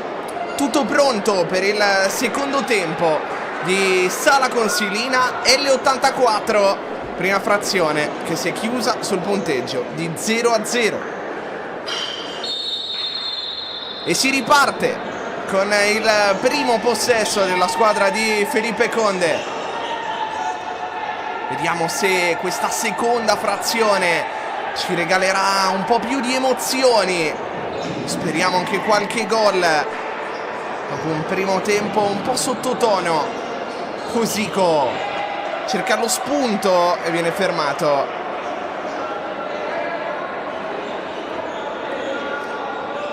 tutto pronto per il secondo tempo di Sala Consilina L84, prima frazione che si è chiusa sul punteggio di 0-0. E si riparte con il primo possesso della squadra di Felipe Conde. Vediamo se questa seconda frazione ci regalerà un po' più di emozioni. Speriamo anche qualche gol dopo un primo tempo un po' sottotono. Cosico cerca lo spunto e viene fermato.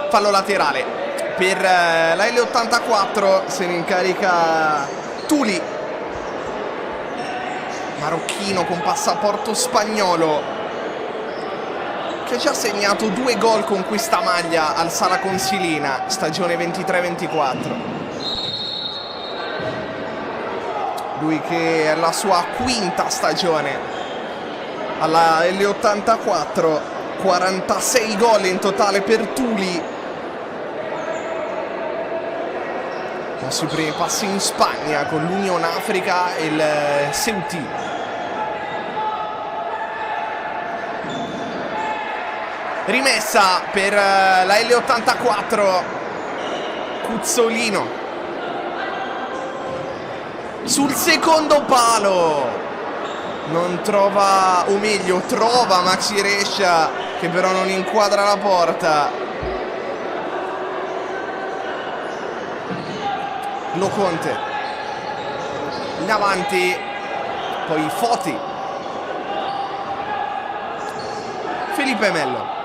Fallo laterale per la L84, se ne incarica Tuli, marocchino con passaporto spagnolo, che ha già segnato 2 gol con questa maglia al Sala Consilina, stagione 23-24. Lui che è la sua quinta stagione alla L84, 46 gol in totale per Tuli. I suoi primi passi in Spagna con l'Union Africa e il Ceuta. Rimessa per la L84, Cuzzolino sul secondo palo, non trova, o meglio trova Maxi Rescia, che però non inquadra la porta. Lo Conte in avanti, poi Foti, Felipe Mello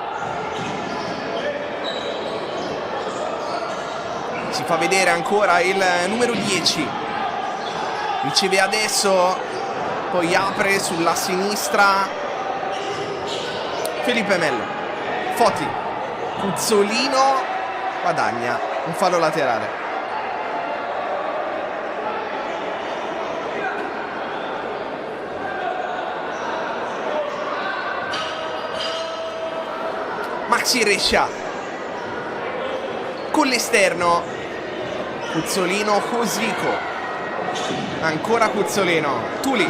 si fa vedere ancora il numero 10, riceve adesso, poi apre sulla sinistra Felipe Mello, Foti, Cuzzolino guadagna un fallo laterale. Maxi Rescia con l'esterno, Cuzzolino, Cosico, ancora Cuzzolino, Tuli,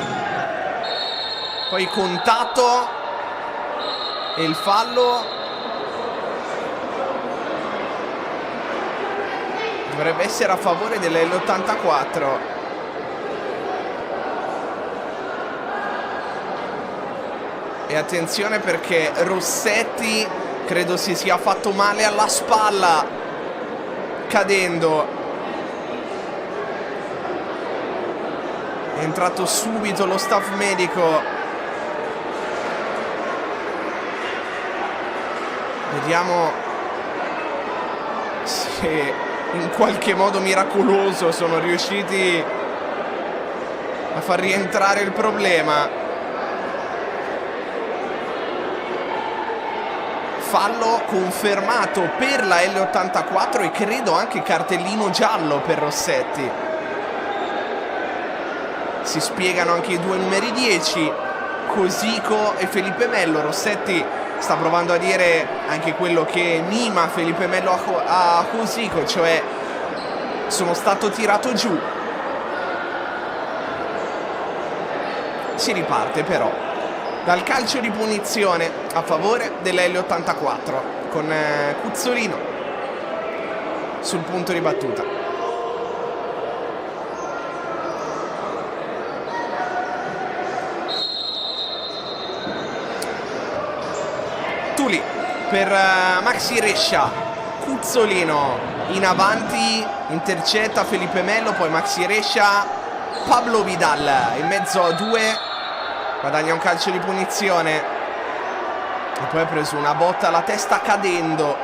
poi contatto e il fallo dovrebbe essere a favore dell'L84. E attenzione perché Rossetti credo si sia fatto male alla spalla cadendo. È entrato subito lo staff medico. Vediamo se in qualche modo miracoloso sono riusciti a far rientrare il problema. Fallo confermato per la L84 e credo anche cartellino giallo per Rossetti. Si spiegano anche i due numeri 10, Cosico e Felipe Mello. Rossetti sta provando a dire anche quello che mima Felipe Mello a Cosico, cioè sono stato tirato giù. Si riparte però dal calcio di punizione a favore dell'L84 con Cuzzolino sul punto di battuta. Tuli per Maxi Rescia, Cuzzolino in avanti, intercetta Felipe Mello, poi Maxi Rescia, Pablo Vidal in mezzo a due, guadagna un calcio di punizione e poi ha preso una botta alla testa cadendo.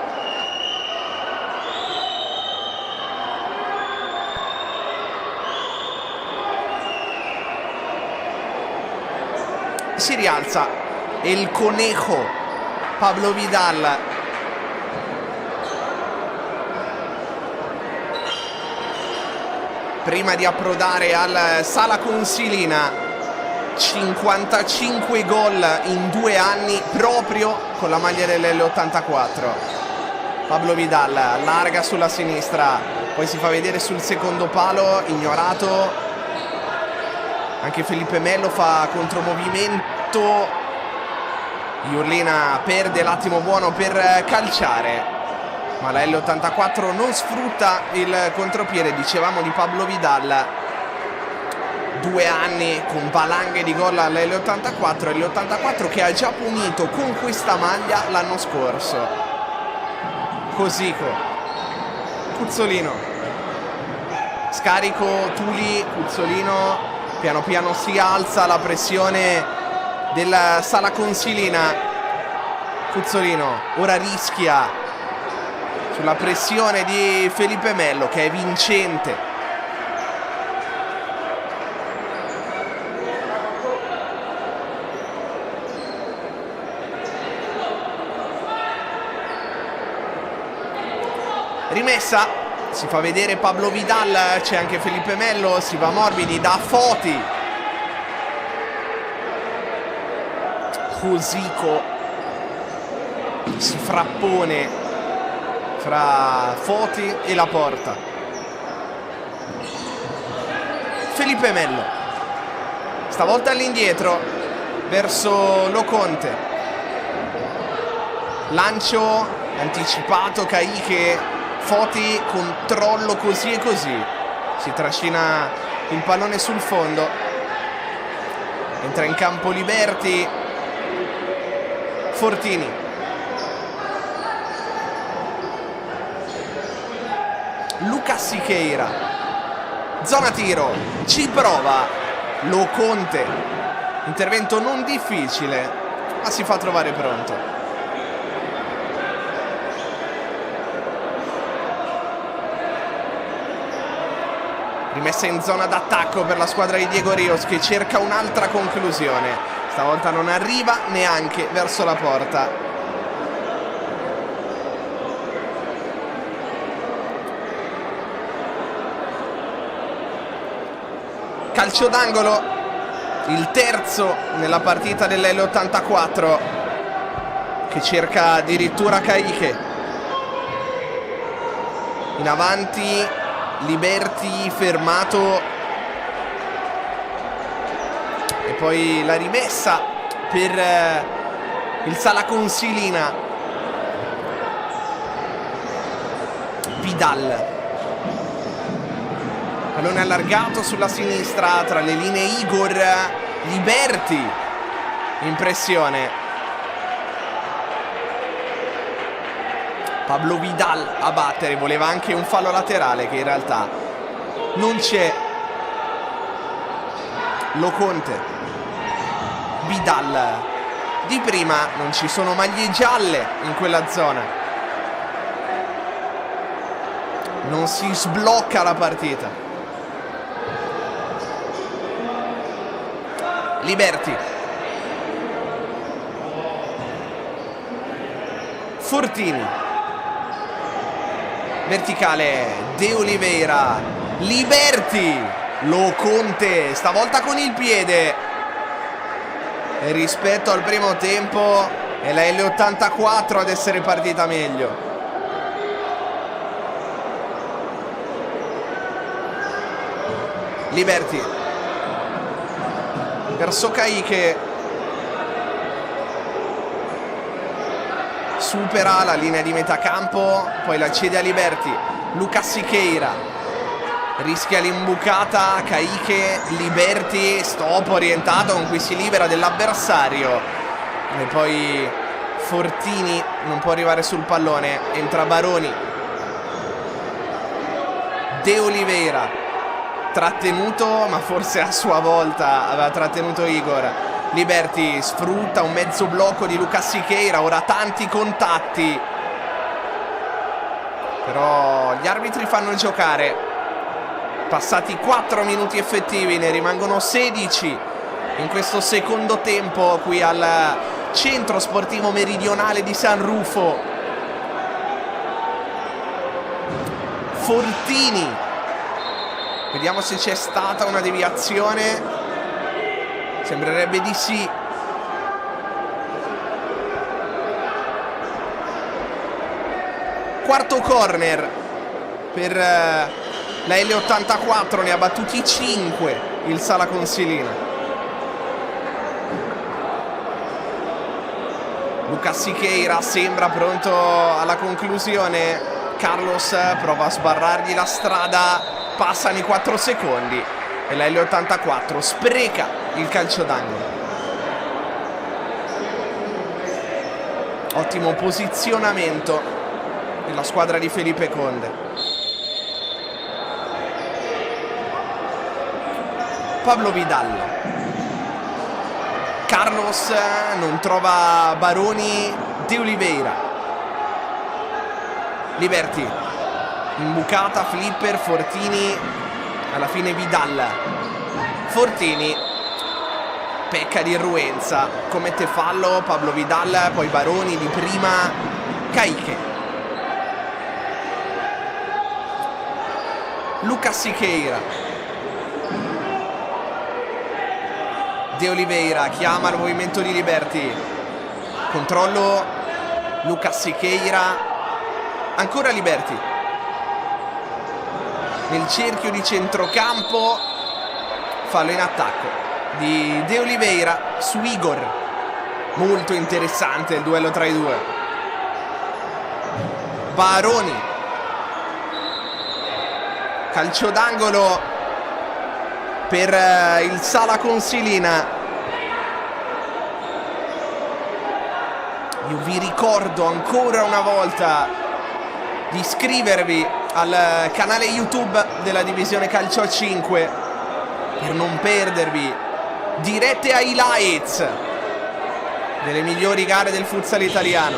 Si rialza e il conejo Pablo Vidal prima di approdare al Sala Consilina 55 gol in 2 anni proprio con la maglia dell'L84. Pablo Vidal allarga sulla sinistra, poi si fa vedere sul secondo palo, ignorato. Anche Felipe Melo fa contromovimento. Jurlina perde l'attimo buono per calciare, ma la L84 non sfrutta il contropiede. Dicevamo di Pablo Vidal, 2 anni con valanghe di gol all'L84, e l'84 che ha già punito con questa maglia l'anno scorso. Cosico, Puzzolino, scarico Tuli, Puzzolino piano piano si alza, la pressione della Sala Consilina. Puzzolino ora rischia sulla pressione di Felipe Melo, che è vincente. Rimessa, si fa vedere Pablo Vidal, c'è anche Felipe Melo, si va morbidi da Foti. Cosico si frappone fra Foti e la porta. Felipe Melo stavolta all'indietro verso Loconte, lancio anticipato, Kaique, Foti, controllo così e così, si trascina il pallone sul fondo, entra in campo Liberti, Fortini, Lucas Siqueira, zona tiro, ci prova Loconte, intervento non difficile ma si fa trovare pronto. Rimessa in zona d'attacco per la squadra di Diego Rios, che cerca un'altra conclusione. Stavolta non arriva neanche verso la porta. Calcio d'angolo, il terzo nella partita dell'L84, che cerca addirittura Kaique. In avanti Liberti, fermato, e poi la rimessa per il Sala Consilina. Vidal, pallone allargato sulla sinistra, tra le linee Igor, Liberti, impressione. Pablo Vidal a battere, voleva anche un fallo laterale che in realtà non c'è. Loconte, Vidal, di prima non ci sono maglie gialle in quella zona, non si sblocca la partita. Liberti, Fortini, verticale, De Oliveira, Liberti, Loconte, stavolta con il piede. E rispetto al primo tempo è la L84 ad essere partita meglio. Liberti verso Kaique, supera la linea di metà campo, poi la cede a Liberti. Lucas Siqueira rischia l'imbucata, Kaique, Liberti, stop orientato con cui si libera dell'avversario, e poi Fortini non può arrivare sul pallone, entra Baroni. De Oliveira trattenuto, ma forse a sua volta aveva trattenuto Igor. Liberti sfrutta un mezzo blocco di Lucas Siqueira, ora tanti contatti, però gli arbitri fanno giocare. Passati 4 minuti effettivi, ne rimangono 16 in questo secondo tempo qui al Centro Sportivo Meridionale di San Rufo. Fortini, vediamo se c'è stata una deviazione. Sembrerebbe di sì. Quarto corner per la L84, ne ha battuti 5 il Sala Consilina. Lucas Siqueira sembra pronto alla conclusione. Carlos prova a sbarrargli la strada, passano i 4 secondi e la L84 spreca il calcio d'angolo. Ottimo posizionamento della squadra di Felipe Conde. Pablo Vidal. Carlos non trova Baroni. De Oliveira. Liberty. Imbucata, flipper, Fortini. Alla fine Vidal. Fortini. Pecca di irruenza. Commette fallo Pablo Vidal. Poi Baroni di prima. Caiche. Lucas Siqueira. De Oliveira chiama il movimento di Liberty. Controllo. Lucas Siqueira. Ancora Liberty. Nel cerchio di centrocampo. Fallo in attacco di De Oliveira su Igor. Molto interessante il duello tra i due. Baroni. Calcio d'angolo per il Sala Consilina. Io vi ricordo ancora una volta di iscrivervi al canale YouTube della divisione calcio a 5 per non perdervi dirette highlights delle migliori gare del futsal italiano.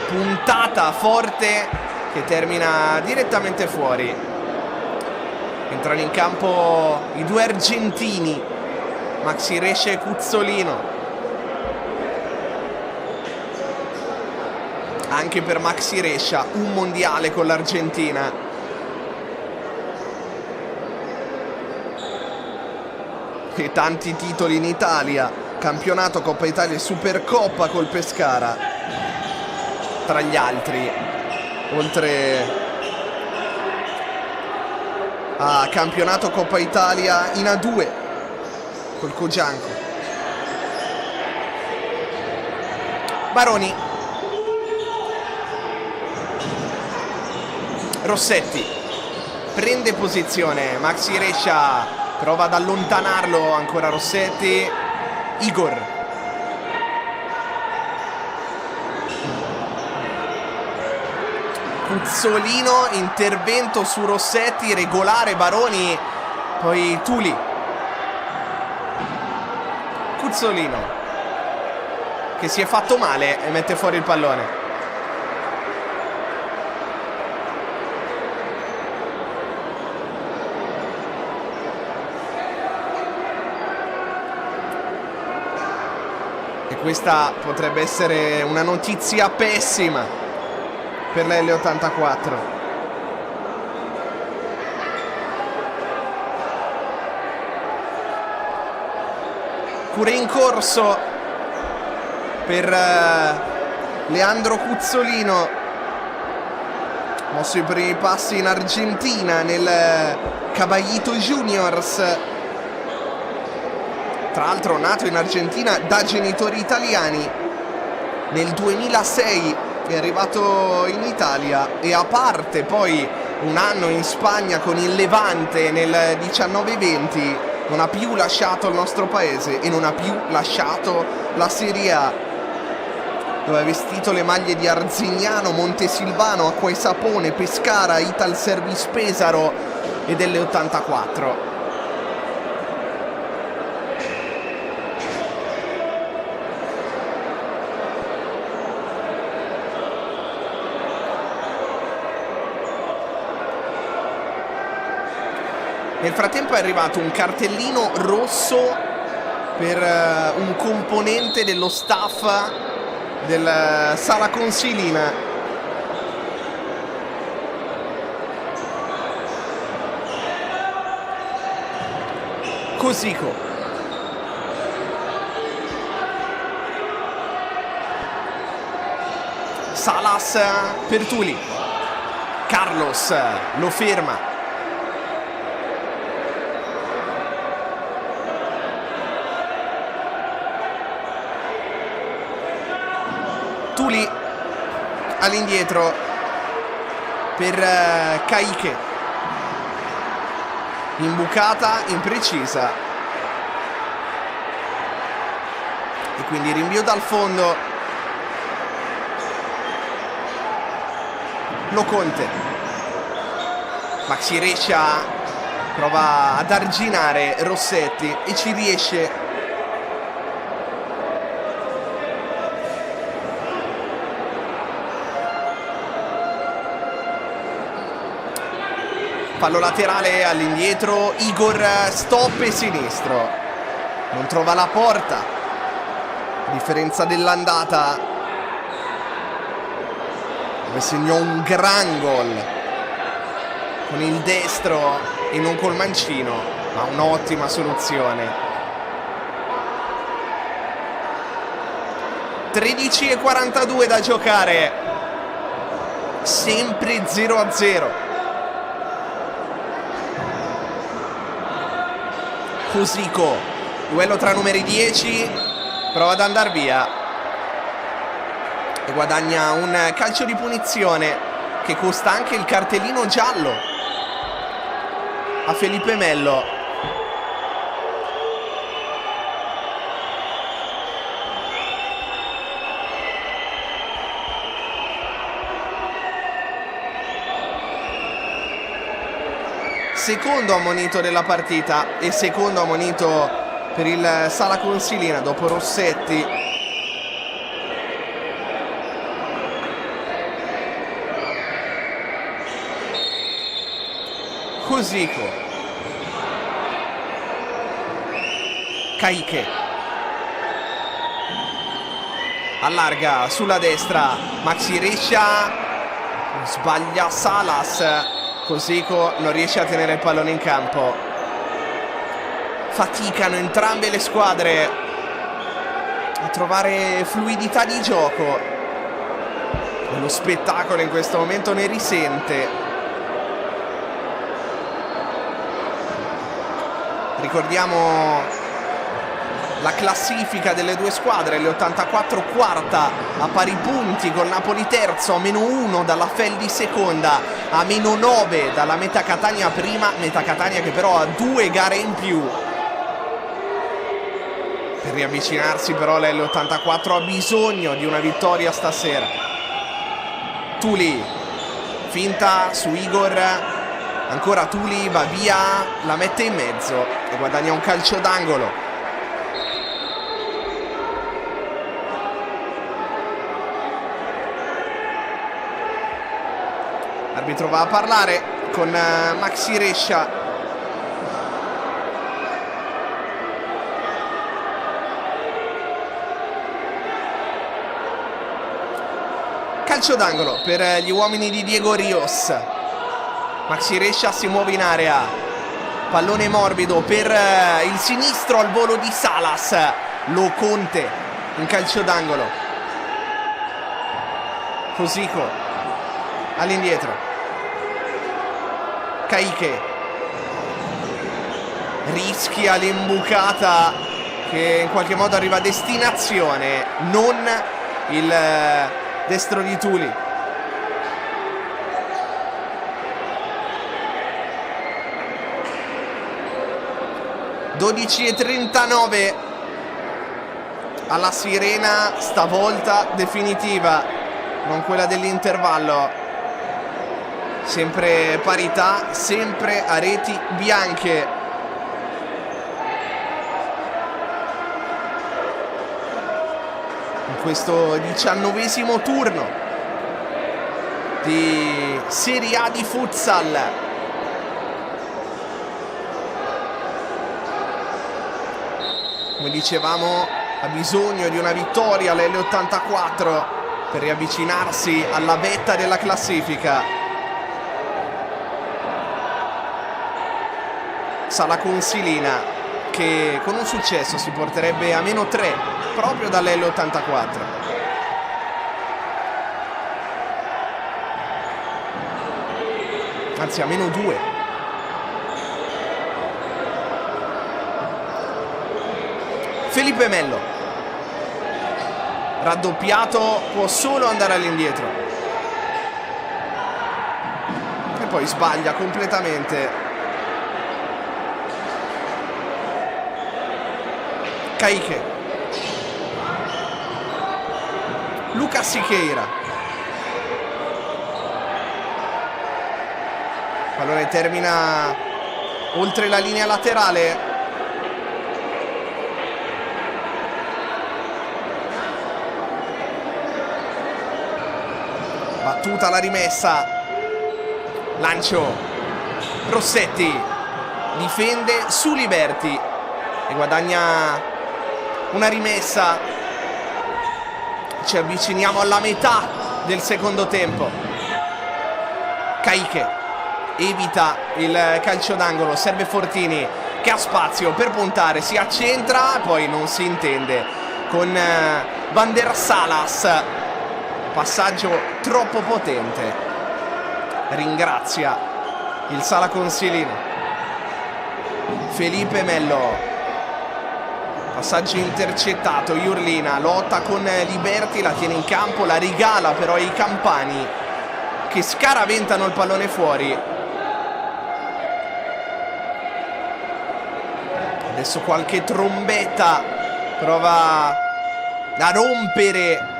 Puntata forte che termina direttamente fuori. Entrano in campo i due argentini, Maxi Rescia e Cuzzolino. Anche per Maxi Rescia un mondiale con l'Argentina. E tanti titoli in Italia, campionato, Coppa Italia e Supercoppa col Pescara, tra gli altri. Oltre a campionato, Coppa Italia in A2 col Cogianco. Baroni. Rossetti prende posizione. Maxi Rescia prova ad allontanarlo. Ancora Rossetti. Igor. Cuzzolino, intervento su Rossetti, regolare Baroni, poi Tuli. Cuzzolino che si è fatto male e mette fuori il pallone. E questa potrebbe essere una notizia pessima per la L84. Cure in corso per Leandro Cuzzolino, mosso i primi passi in Argentina nel Caballito Juniors, tra l'altro nato in Argentina da genitori italiani. Nel 2006 è arrivato in Italia e, a parte poi un anno in Spagna con il Levante nel 19-20, non ha più lasciato il nostro paese e non ha più lasciato la Serie A, dove ha vestito le maglie di Arzignano, Montesilvano, Acqua e Sapone, Pescara, Ital Service Pesaro e delle 84. Nel frattempo è arrivato un cartellino rosso per un componente dello staff del Sala Consilina. Cosico. Salas per Tuli. Carlos lo ferma. Tuli all'indietro per Kayike. Imbucata, imprecisa. E quindi rinvio dal fondo. Lo Conte. Maxi Rescia prova ad arginare Rossetti e ci riesce. Fallo laterale all'indietro, Igor stop e sinistro. Non trova la porta. A differenza dell'andata, dove segnò un gran gol con il destro e non col mancino, ma un'ottima soluzione. 13:42 da giocare. Sempre 0-0. Cosico, duello tra numeri 10, prova ad andare via e guadagna un calcio di punizione che costa anche il cartellino giallo a Felipe Melo. Secondo ammonito della partita e secondo ammonito per il Sala Consilina dopo Rossetti. Cosico. Kayike. Allarga sulla destra. Maxi Rescia. Sbaglia Salas. Cosico non riesce a tenere il pallone in campo. Faticano entrambe le squadre a trovare fluidità di gioco. E lo spettacolo in questo momento ne risente. Ricordiamo la classifica delle due squadre, le 84 quarta a pari punti con Napoli terzo, a -1 dalla Feldi seconda, a -9 dalla Meta Catania prima, Meta Catania che però ha 2 gare in più. Per riavvicinarsi però l'L84 ha bisogno di una vittoria stasera. Tuli, finta su Igor, ancora Tuli, va via, la mette in mezzo e guadagna un calcio d'angolo. L'arbitro va a parlare con Maxi Rescia. Calcio d'angolo per gli uomini di Diego Rios. Maxi Rescia si muove in area. Pallone morbido per il sinistro al volo di Salas. Lo Conte in calcio d'angolo. Cosico all'indietro. Kayike rischia l'imbucata che in qualche modo arriva a destinazione, non il destro di Tuli. (12:39) alla sirena, stavolta definitiva, non quella dell'intervallo. Sempre parità, sempre a reti bianche. In questo 19° turno di Serie A di futsal. Come dicevamo, ha bisogno di una vittoria l'L84 per riavvicinarsi alla vetta della classifica. Sala Consilina, che con un successo si porterebbe a -3 proprio dall'L84. Anzi, a -2. Felipe Melo, raddoppiato, può solo andare all'indietro e poi sbaglia completamente. Kayke, Lucas Siqueira, pallone termina oltre la linea laterale. Battuta la rimessa, lancio, Rossetti difende su Liberti e guadagna una rimessa. Ci avviciniamo alla metà del secondo tempo. Kayke evita il calcio d'angolo, serve Fortini che ha spazio per puntare, si accentra, poi non si intende con Van der Salas. Passaggio troppo potente. Ringrazia il Sala Consilino. Felipe Melo, passaggio intercettato. Jurlina lotta con Liberti, la tiene in campo, la regala però ai campani che scaraventano il pallone fuori. Adesso qualche trombetta prova a rompere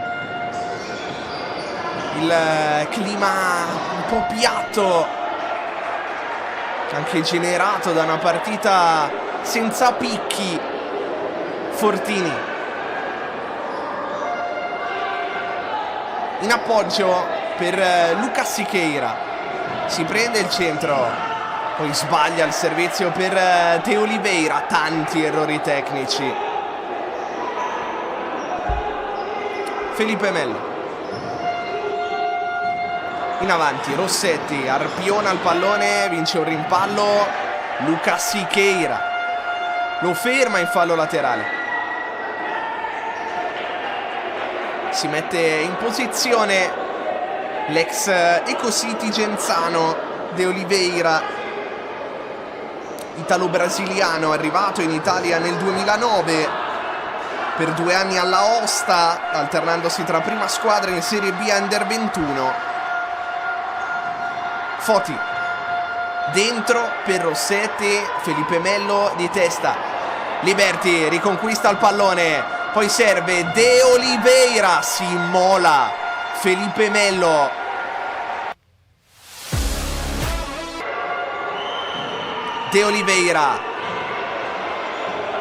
il clima un po' piatto anche generato da una partita senza picchi. Fortini in appoggio per Lucas Siqueira, si prende il centro, poi sbaglia il servizio per De Oliveira. Tanti errori tecnici. Felipe Melo in avanti, Rossetti arpiona il pallone, vince un rimpallo. Lucas Siqueira lo ferma in fallo laterale, si mette in posizione l'ex Ecocity Genzano De Oliveira, italo-brasiliano arrivato in Italia nel 2009 per 2 anni alla Osta, alternandosi tra prima squadra in Serie B e Under 21. Foti dentro per Rossetti, Felipe Melo di testa, Liberti riconquista il pallone, poi serve De Oliveira, si immola Felipe Melo. De Oliveira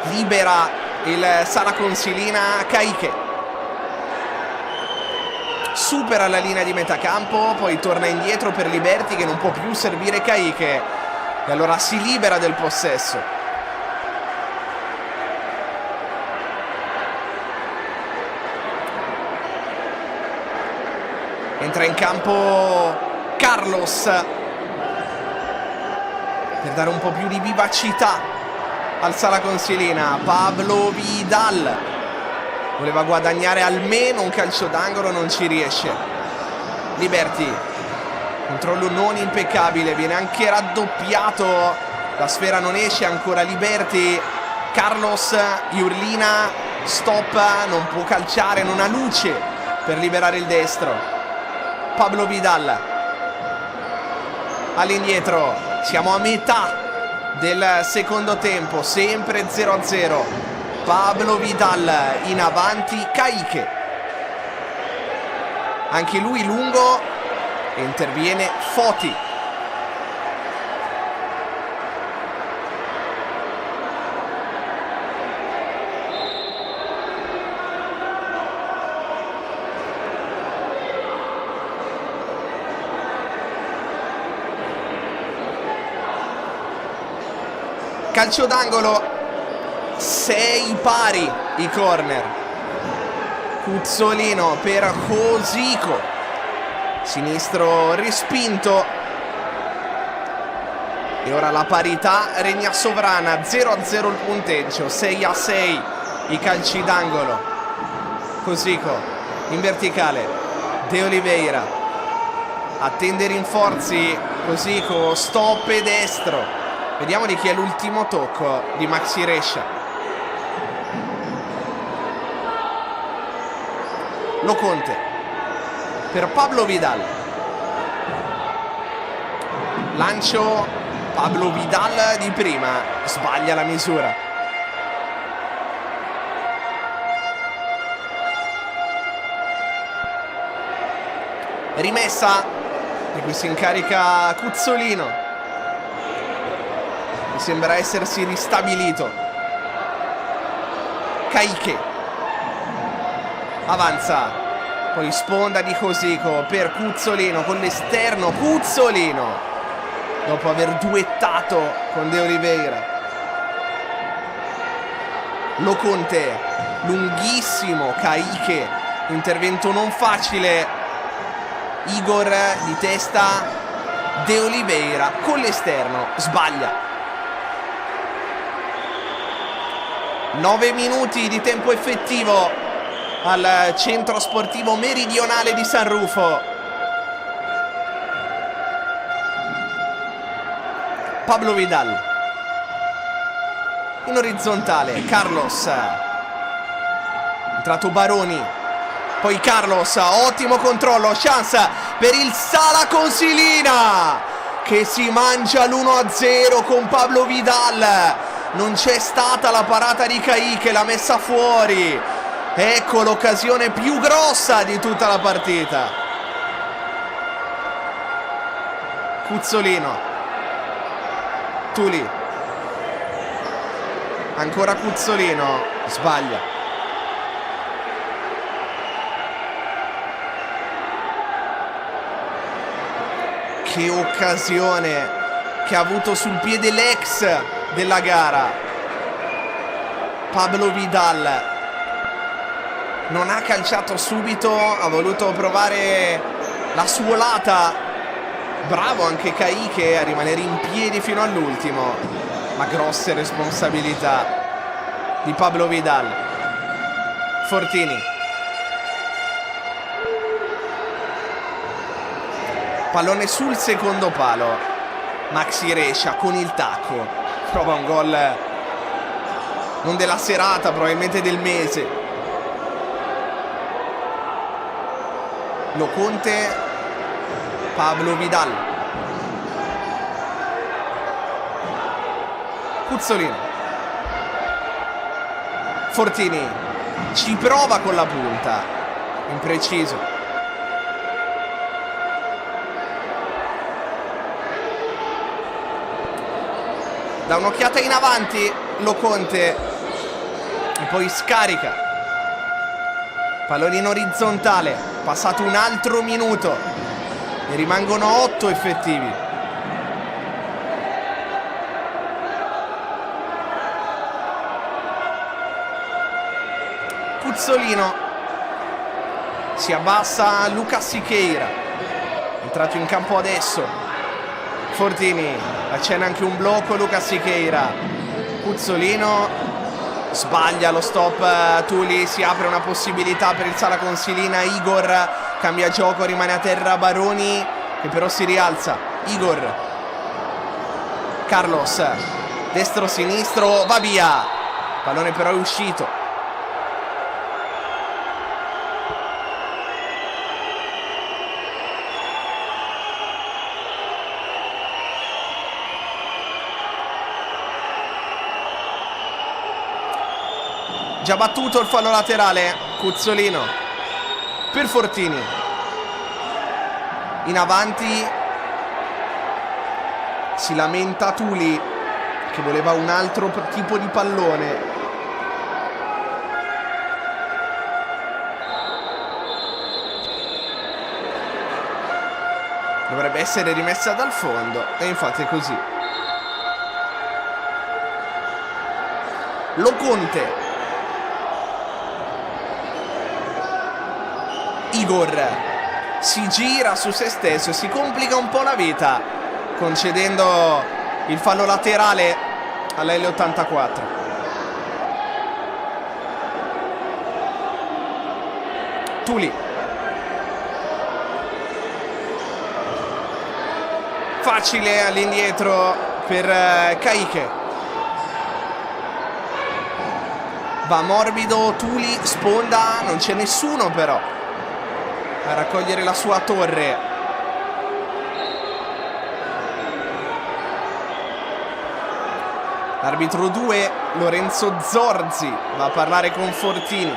libera il Sala Consilina. Kayke supera la linea di metà campo, poi torna indietro per Liberti che non può più servire Kayke e allora si libera del possesso. Entra in campo Carlos per dare un po' più di vivacità al Sala Consilina. Pablo Vidal voleva guadagnare almeno un calcio d'angolo, non ci riesce. Liberti, controllo non impeccabile, viene anche raddoppiato, la sfera non esce, ancora Liberti. Carlos, Jurlina, stop, non può calciare, non ha luce per liberare il destro. Pablo Vidal all'indietro, siamo a metà del secondo tempo, sempre 0-0. Pablo Vidal in avanti, Kayke anche lui lungo e interviene Foti. Calcio d'angolo, 6 pari i corner. Cuzzolino per Cosico, sinistro respinto. E ora la parità regna sovrana, 0-0 il punteggio, 6-6 i calci d'angolo. Cosico in verticale, De Oliveira attende rinforzi, Cosico, stop e destro. Vediamo di chi è l'ultimo tocco di Maxi Rescia. Loconte per Pablo Vidal. Lancio Pablo Vidal di prima, sbaglia la misura. Rimessa, di cui si incarica Cuzzolino. Mi sembra essersi ristabilito. Caiche avanza, poi sponda di Cosico per Cuzzolino con l'esterno. Cuzzolino, dopo aver duettato con De Oliveira. Loconte, lunghissimo. Caiche, intervento non facile. Igor di testa. De Oliveira con l'esterno, sbaglia. 9 minuti di tempo effettivo al centro sportivo meridionale di San Rufo. Pablo Vidal in orizzontale, Carlos, entrato Baroni, poi Carlos, ottimo controllo, chance per il Sala Consilina che si mangia l'1-0 con Pablo Vidal. Non c'è stata la parata di Caiche, l'ha messa fuori. Ecco l'occasione più grossa di tutta la partita. Cuzzolino, Tuli, ancora Cuzzolino, sbaglia. Che occasione che ha avuto sul piede l'ex della gara. Pablo Vidal non ha calciato subito, ha voluto provare la suolata. Bravo anche Caiche a rimanere in piedi fino all'ultimo, ma grosse responsabilità di Pablo Vidal. Fortini, pallone sul secondo palo. Maxi Rescia con il tacco prova un gol non della serata, probabilmente del mese. Loconte, Pablo Vidal, Cuzzolino, Fortini ci prova con la punta, impreciso. Da un'occhiata in avanti Loconte e poi scarica. Pallone in orizzontale, passato un altro minuto e rimangono 8 effettivi. Cuzzolino, si abbassa Lucas Siqueira, entrato in campo adesso. Fortini, accenna anche un blocco Lucas Siqueira. Cuzzolino sbaglia lo stop. Tuli, si apre una possibilità per il Sala Consilina. Igor cambia gioco, rimane a terra Baroni che però si rialza. Igor, Carlos, destro sinistro, va via. Pallone però è uscito. Già battuto il fallo laterale. Cuzzolino per Fortini, in avanti si lamenta Tuli che voleva un altro tipo di pallone. Dovrebbe essere rimessa dal fondo e infatti è così. Loconte, Igor si gira su se stesso e si complica un po' la vita concedendo il fallo laterale alla L84. Tuli. Facile all'indietro per Kayike. Va morbido Tuli, sponda, non c'è nessuno però a raccogliere la sua torre. Arbitro 2, Lorenzo Zorzi, va a parlare con Fortini.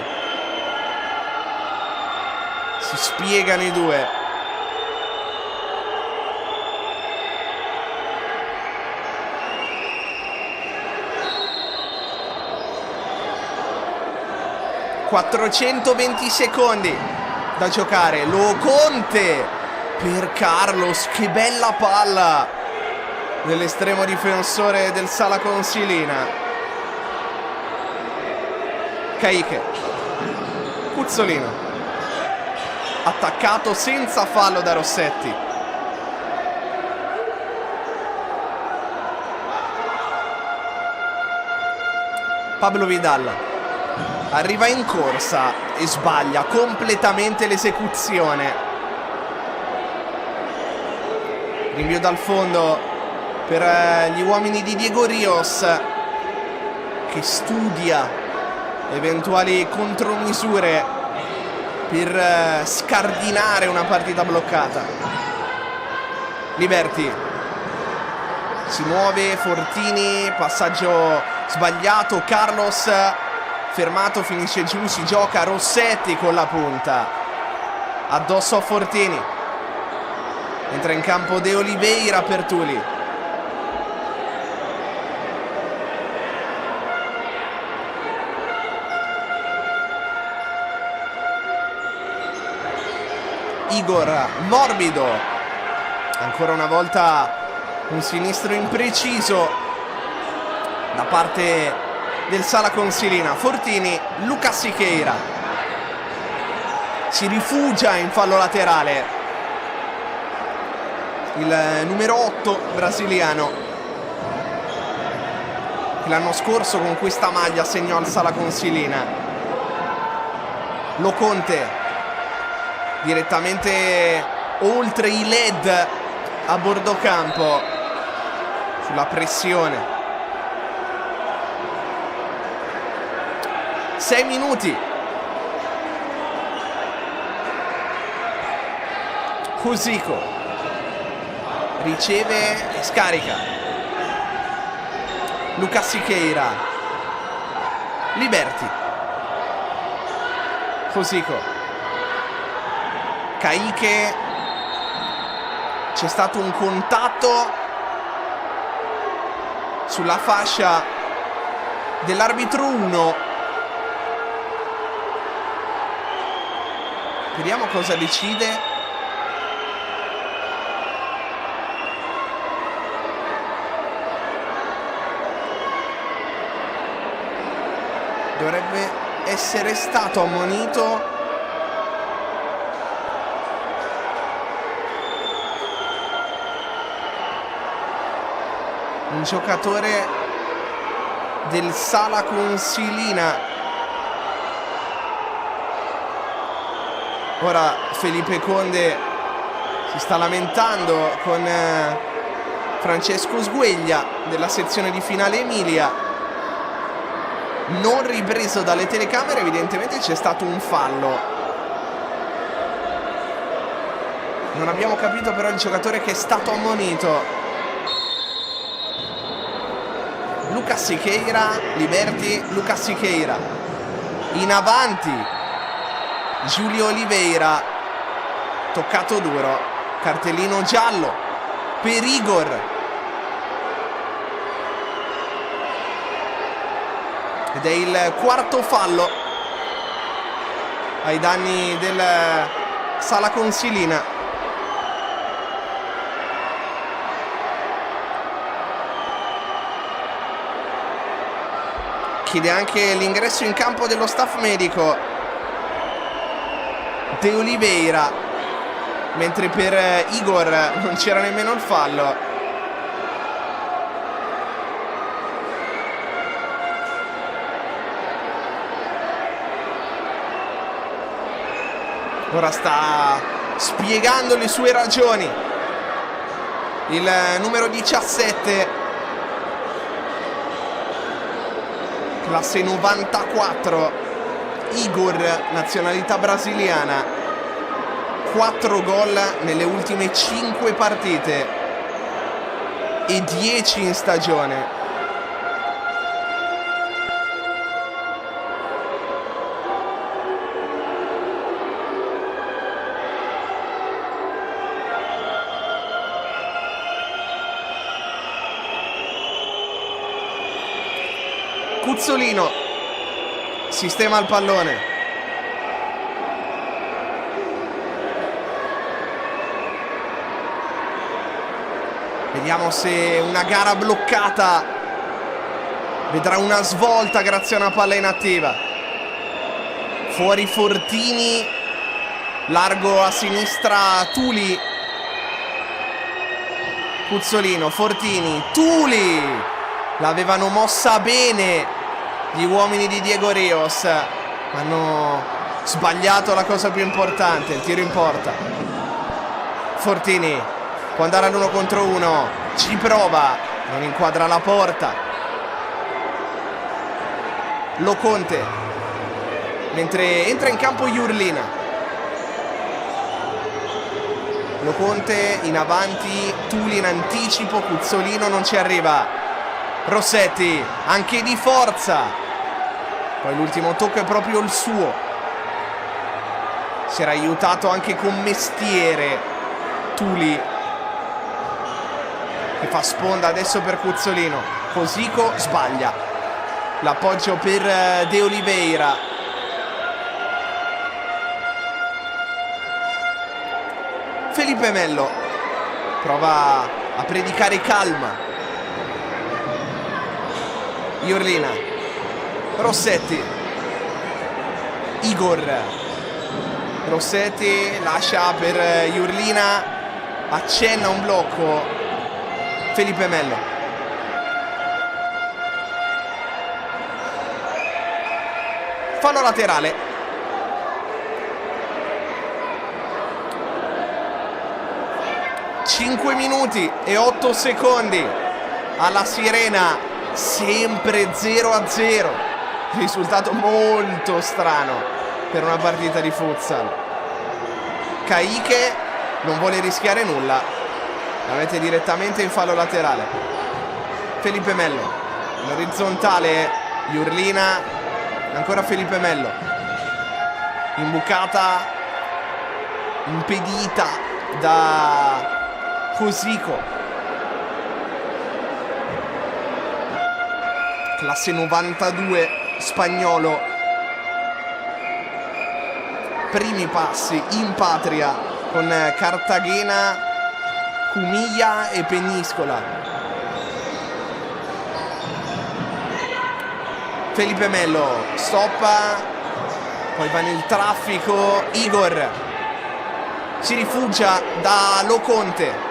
Si spiegano i due. ...420 secondi da giocare. Lo Conte per Carlos. Che bella palla dell'estremo difensore del Sala Consilina. Kayike. Puzzolino. Attaccato senza fallo da Rossetti. Pablo Vidal arriva in corsa e sbaglia completamente l'esecuzione. Rinvio dal fondo per gli uomini di Diego Rios, che studia eventuali contromisure per scardinare una partita bloccata. Liberty si muove, Fortini, passaggio sbagliato, Carlos fermato, finisce giù, si gioca Rossetti con la punta addosso a Fortini. Entra in campo De Oliveira per Tuli. Igor, morbido, ancora una volta un sinistro impreciso da parte del Sala Consilina. Fortini, Lucas Siqueira si rifugia in fallo laterale, il numero 8 brasiliano, che l'anno scorso con questa maglia segnò al Sala Consilina. Lo Conte direttamente oltre i LED a bordo campo, sulla pressione. 6 minuti. Cosico riceve e scarica. Lucas Siqueira. Liberty. Cosico. Kayike. C'è stato un contatto sulla fascia dell'arbitro 1. Vediamo cosa decide. Dovrebbe essere stato ammonito un giocatore del Sala Consilina. Ora Felipe Conde si sta lamentando con Francesco Sgueglia della sezione di finale Emilia. Non ripreso dalle telecamere, evidentemente c'è stato un fallo. Non abbiamo capito però il giocatore che è stato ammonito. Lucas Siqueira, Liberty, Lucas Siqueira. In avanti Giulio Oliveira, toccato duro, cartellino giallo per Igor. Ed è il quarto fallo ai danni del Sala Consilina. Chiede anche l'ingresso in campo dello staff medico De Oliveira, mentre per Igor non c'era nemmeno il fallo. Ora sta spiegando le sue ragioni. Il numero 17, classe 94, Igor, nazionalità brasiliana. 4 gol nelle ultime 5 partite e 10 in stagione. Cuzzolino sistema il pallone. Vediamo se una gara bloccata vedrà una svolta grazie a una palla inattiva. Fuori Fortini, largo a sinistra Tuli. Cuzzolino, Fortini, Tuli. L'avevano mossa bene gli uomini di Diego Rios. Hanno sbagliato la cosa più importante, il tiro in porta. Fortini può andare all'1 contro 1, ci prova, non inquadra la porta. Loconte, mentre entra in campo Jurlina. Loconte in avanti, Tuli in anticipo, Cuzzolino non ci arriva. Rossetti, anche di forza. Poi l'ultimo tocco è proprio il suo. Si era aiutato anche con mestiere Tuli, che fa sponda adesso per Cuzzolino. Cosico sbaglia. L'appoggio per De Oliveira. Felipe Melo prova a predicare calma. Jurlina, Rossetti, Igor. Rossetti lascia per Jurlina, accenna un blocco Felipe Melo. Fallo laterale. Cinque minuti e 8 secondi alla sirena. Sempre 0-0. Risultato molto strano per una partita di futsal. Caike non vuole rischiare nulla, la mette direttamente in fallo laterale. Felipe Melo in orizzontale, Jurlina, ancora Felipe Melo, imbucata, impedita da Cosico. Classe 92, spagnolo. Primi passi in patria con Cartagena, Cumilla e Peñíscola. Felipe Melo stoppa, poi va nel traffico. Igor si rifugia da Loconte.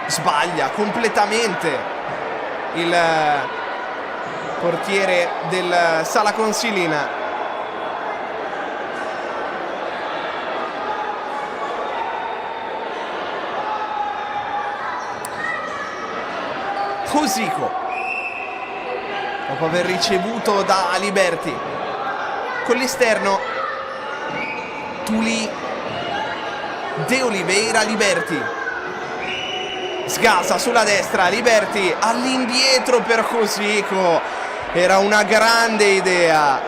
Sbaglia completamente il portiere del Sala Consilina. Cosico, dopo aver ricevuto da Liberti, con l'esterno Tuli, De Oliveira, Liberti. Sgasa sulla destra, Liberti all'indietro per Cosico. Era una grande idea.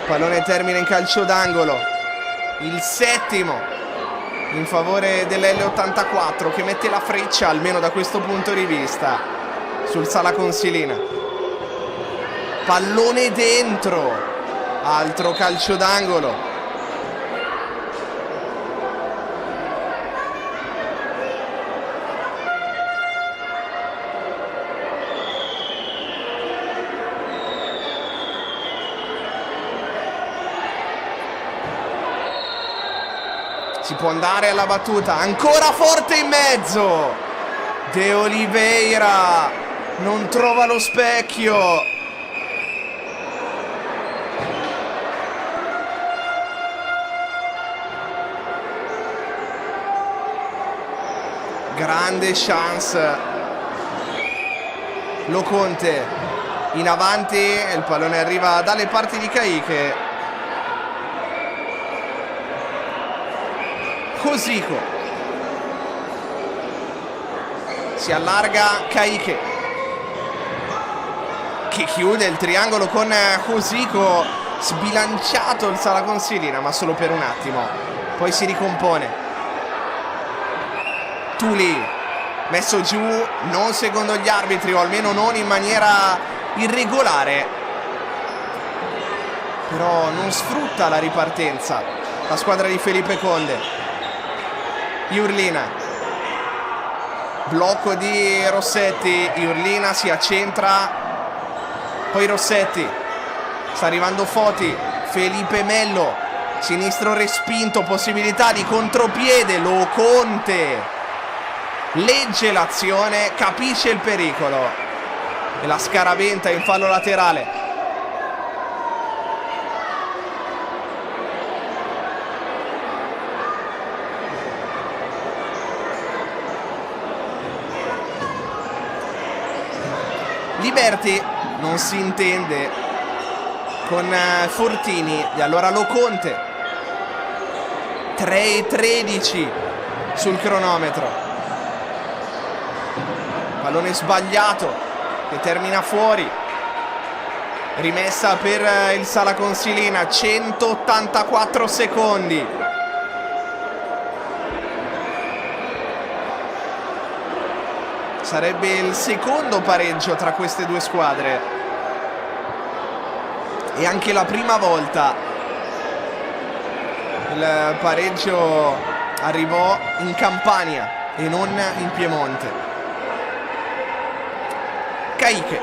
Pallone termina in calcio d'angolo. Il settimo in favore dell'L84, che mette la freccia, almeno da questo punto di vista, sul Sala Consilina. Pallone dentro. Altro calcio d'angolo. Si può andare alla battuta, ancora forte in mezzo. De Oliveira non trova lo specchio. Grande chance. Loconte in avanti, il pallone arriva dalle parti di Kayike. Kosiko. Si allarga Kayike, che chiude il triangolo con Kosiko. Sbilanciato il Sala Consilina, ma solo per un attimo, poi si ricompone. Tuli messo giù, non secondo gli arbitri, o almeno non in maniera irregolare, però non sfrutta la ripartenza la squadra di Felipe Conde. Iurlina, blocco di Rossetti. Iurlina si accentra, poi Rossetti, sta arrivando Foti. Felipe Mello, sinistro respinto, possibilità di contropiede. Loconte legge l'azione, capisce il pericolo e la scaraventa in fallo laterale. Liberti non si intende con Fortini, e allora Loconte. 3:13 sul cronometro. Pallone sbagliato che termina fuori. Rimessa per il Sala Consilina. 184 secondi. Sarebbe il secondo pareggio tra queste due squadre e anche la prima volta il pareggio arrivò in Campania e non in Piemonte. Kayike,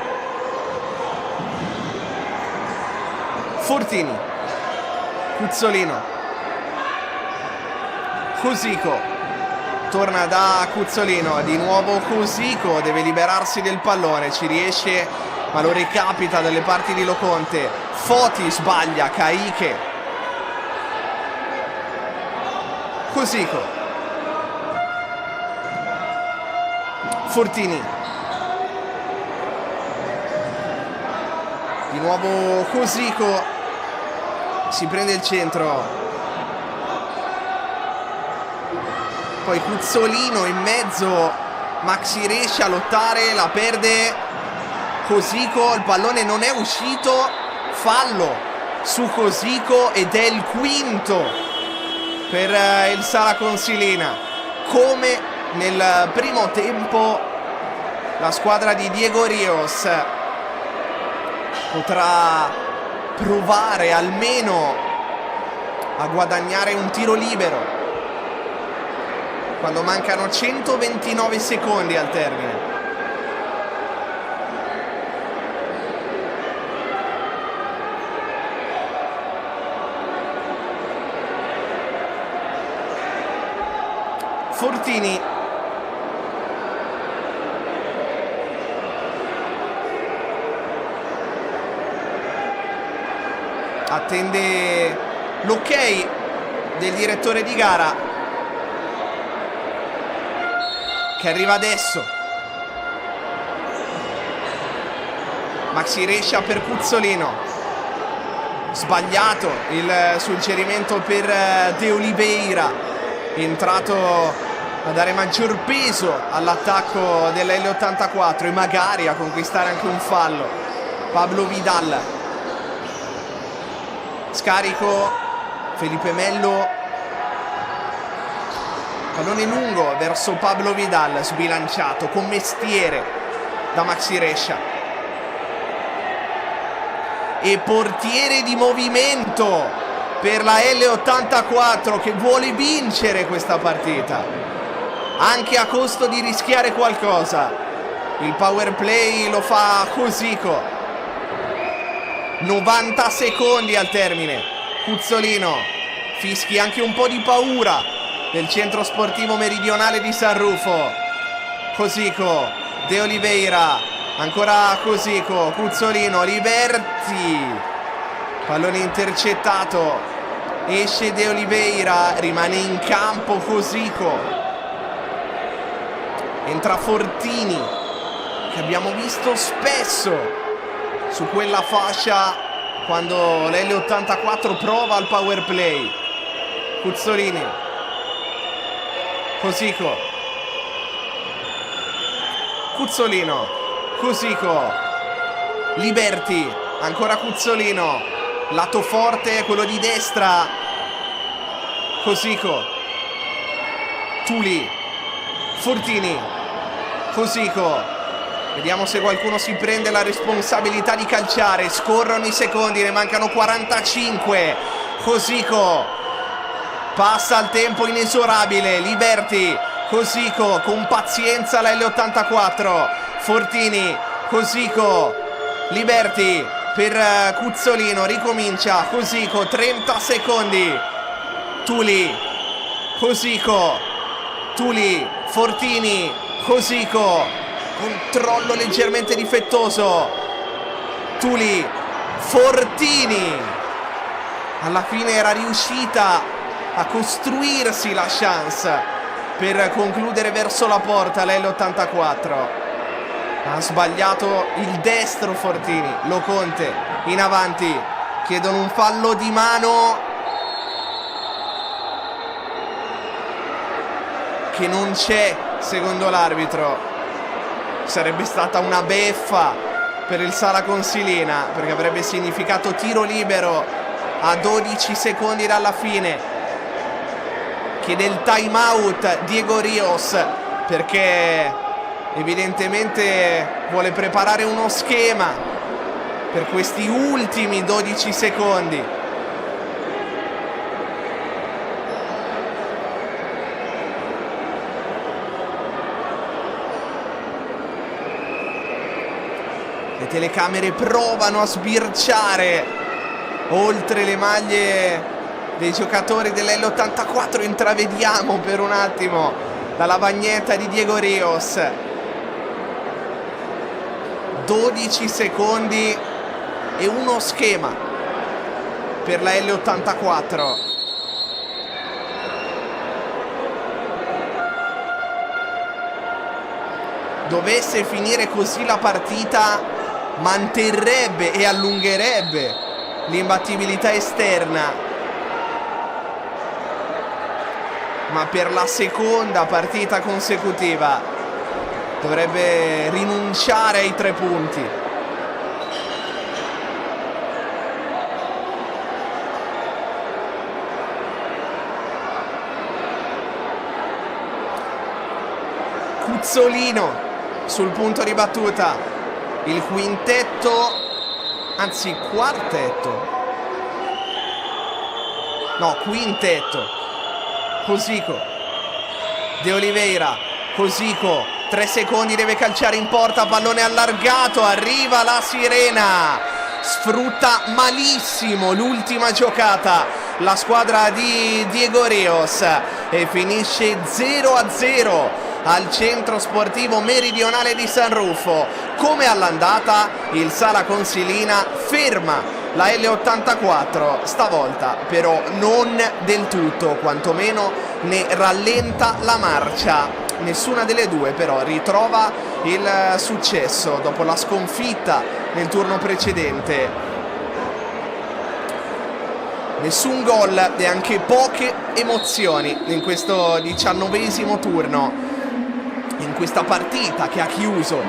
Fortini, Cuzzolino, Kosiko, torna da Cuzzolino, di nuovo Kosiko, deve liberarsi del pallone, ci riesce ma lo recapita dalle parti di Loconte. Foti sbaglia, Kayike, Kosiko, Fortini, di nuovo Kosiko, si prende il centro, poi Cuzzolino in mezzo, Maxi riesce a lottare, la perde Kosiko, il pallone non è uscito, fallo su Kosiko ed è il quinto per il Sala Consilina. Come nel primo tempo la squadra di Diego Rios potrà provare almeno a guadagnare un tiro libero quando mancano 129 secondi al termine. Fortini, attende l'ok del direttore di gara, che arriva adesso. Maxi Rescia per Cuzzolino, sbagliato il suggerimento per De Oliveira, entrato a dare maggior peso all'attacco dell'L84 e magari a conquistare anche un fallo. Pablo Vidal, scarico, Felipe Mello, pallone lungo verso Pablo Vidal, sbilanciato con mestiere da Maxi Rescia. E portiere di movimento per la L84 che vuole vincere questa partita anche a costo di rischiare qualcosa. Il power play lo fa Kosiko. 90 secondi al termine. Cuzzolino fischi anche un po' di paura del centro sportivo meridionale di San Rufo. Kosiko, De Oliveira, ancora Kosiko, Cuzzolino, Liberti, pallone intercettato, esce De Oliveira, rimane in campo Kosiko. Entra Fortini, che abbiamo visto spesso su quella fascia quando l'L84 prova al power play. Cuzzolini, Cosico, Cuzzolino, Cosico, Liberti, ancora Cuzzolino, lato forte quello di destra, Cosico, Tuli, Fortini, Cosico, vediamo se qualcuno si prende la responsabilità di calciare. Scorrono i secondi, ne mancano 45. Cosico, passa il tempo inesorabile. Liberti, Cosico, con pazienza la L84. Fortini, Cosico, Liberti per Cuzzolino, ricomincia Cosico, 30 secondi. Tuli, Cosico, Tuli, Fortini, Cosico, controllo leggermente difettoso. Tuli, Fortini, alla fine era riuscita a costruirsi la chance per concludere verso la porta l'L84. Ha sbagliato il destro Fortini. Loconte in avanti, chiedono un fallo di mano che non c'è secondo l'arbitro. Sarebbe stata una beffa per il Sala Consilina, perché avrebbe significato tiro libero a 12 secondi dalla fine. Chiede il time out Diego Rios, perché evidentemente vuole preparare uno schema per questi ultimi 12 secondi. Le telecamere provano a sbirciare oltre le maglie dei giocatori dell'L84. Intravediamo per un attimo la lavagnetta di Diego Rios. 12 secondi e uno schema per la L84. Dovesse finire così la partita, manterrebbe e allungherebbe l'imbattibilità esterna, ma per la seconda partita consecutiva dovrebbe rinunciare ai 3 punti. Cuzzolino sul punto di battuta. Il quintetto, anzi quartetto, no, quintetto. Cosico, De Oliveira, Cosico, 3 secondi, deve calciare in porta, pallone allargato, arriva la sirena, sfrutta malissimo l'ultima giocata la squadra di Diego Rios e finisce 0-0 al centro sportivo meridionale di San Rufo. Come all'andata il Sala Consilina ferma la L84, stavolta però non del tutto, quantomeno ne rallenta la marcia. Nessuna delle due però ritrova il successo dopo la sconfitta nel turno precedente. Nessun gol e anche poche emozioni in questo 19esimo turno, in questa partita che ha chiuso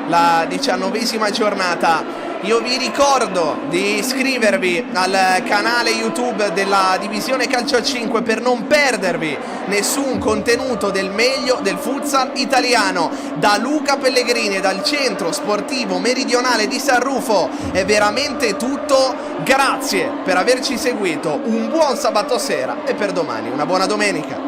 la 19esima giornata. Io vi ricordo di iscrivervi al canale YouTube della Divisione Calcio a 5 per non perdervi nessun contenuto del meglio del futsal italiano. Da Luca Pellegrini e dal centro sportivo meridionale di San Rufo è veramente tutto. Grazie per averci seguito, un buon sabato sera e per domani una buona domenica.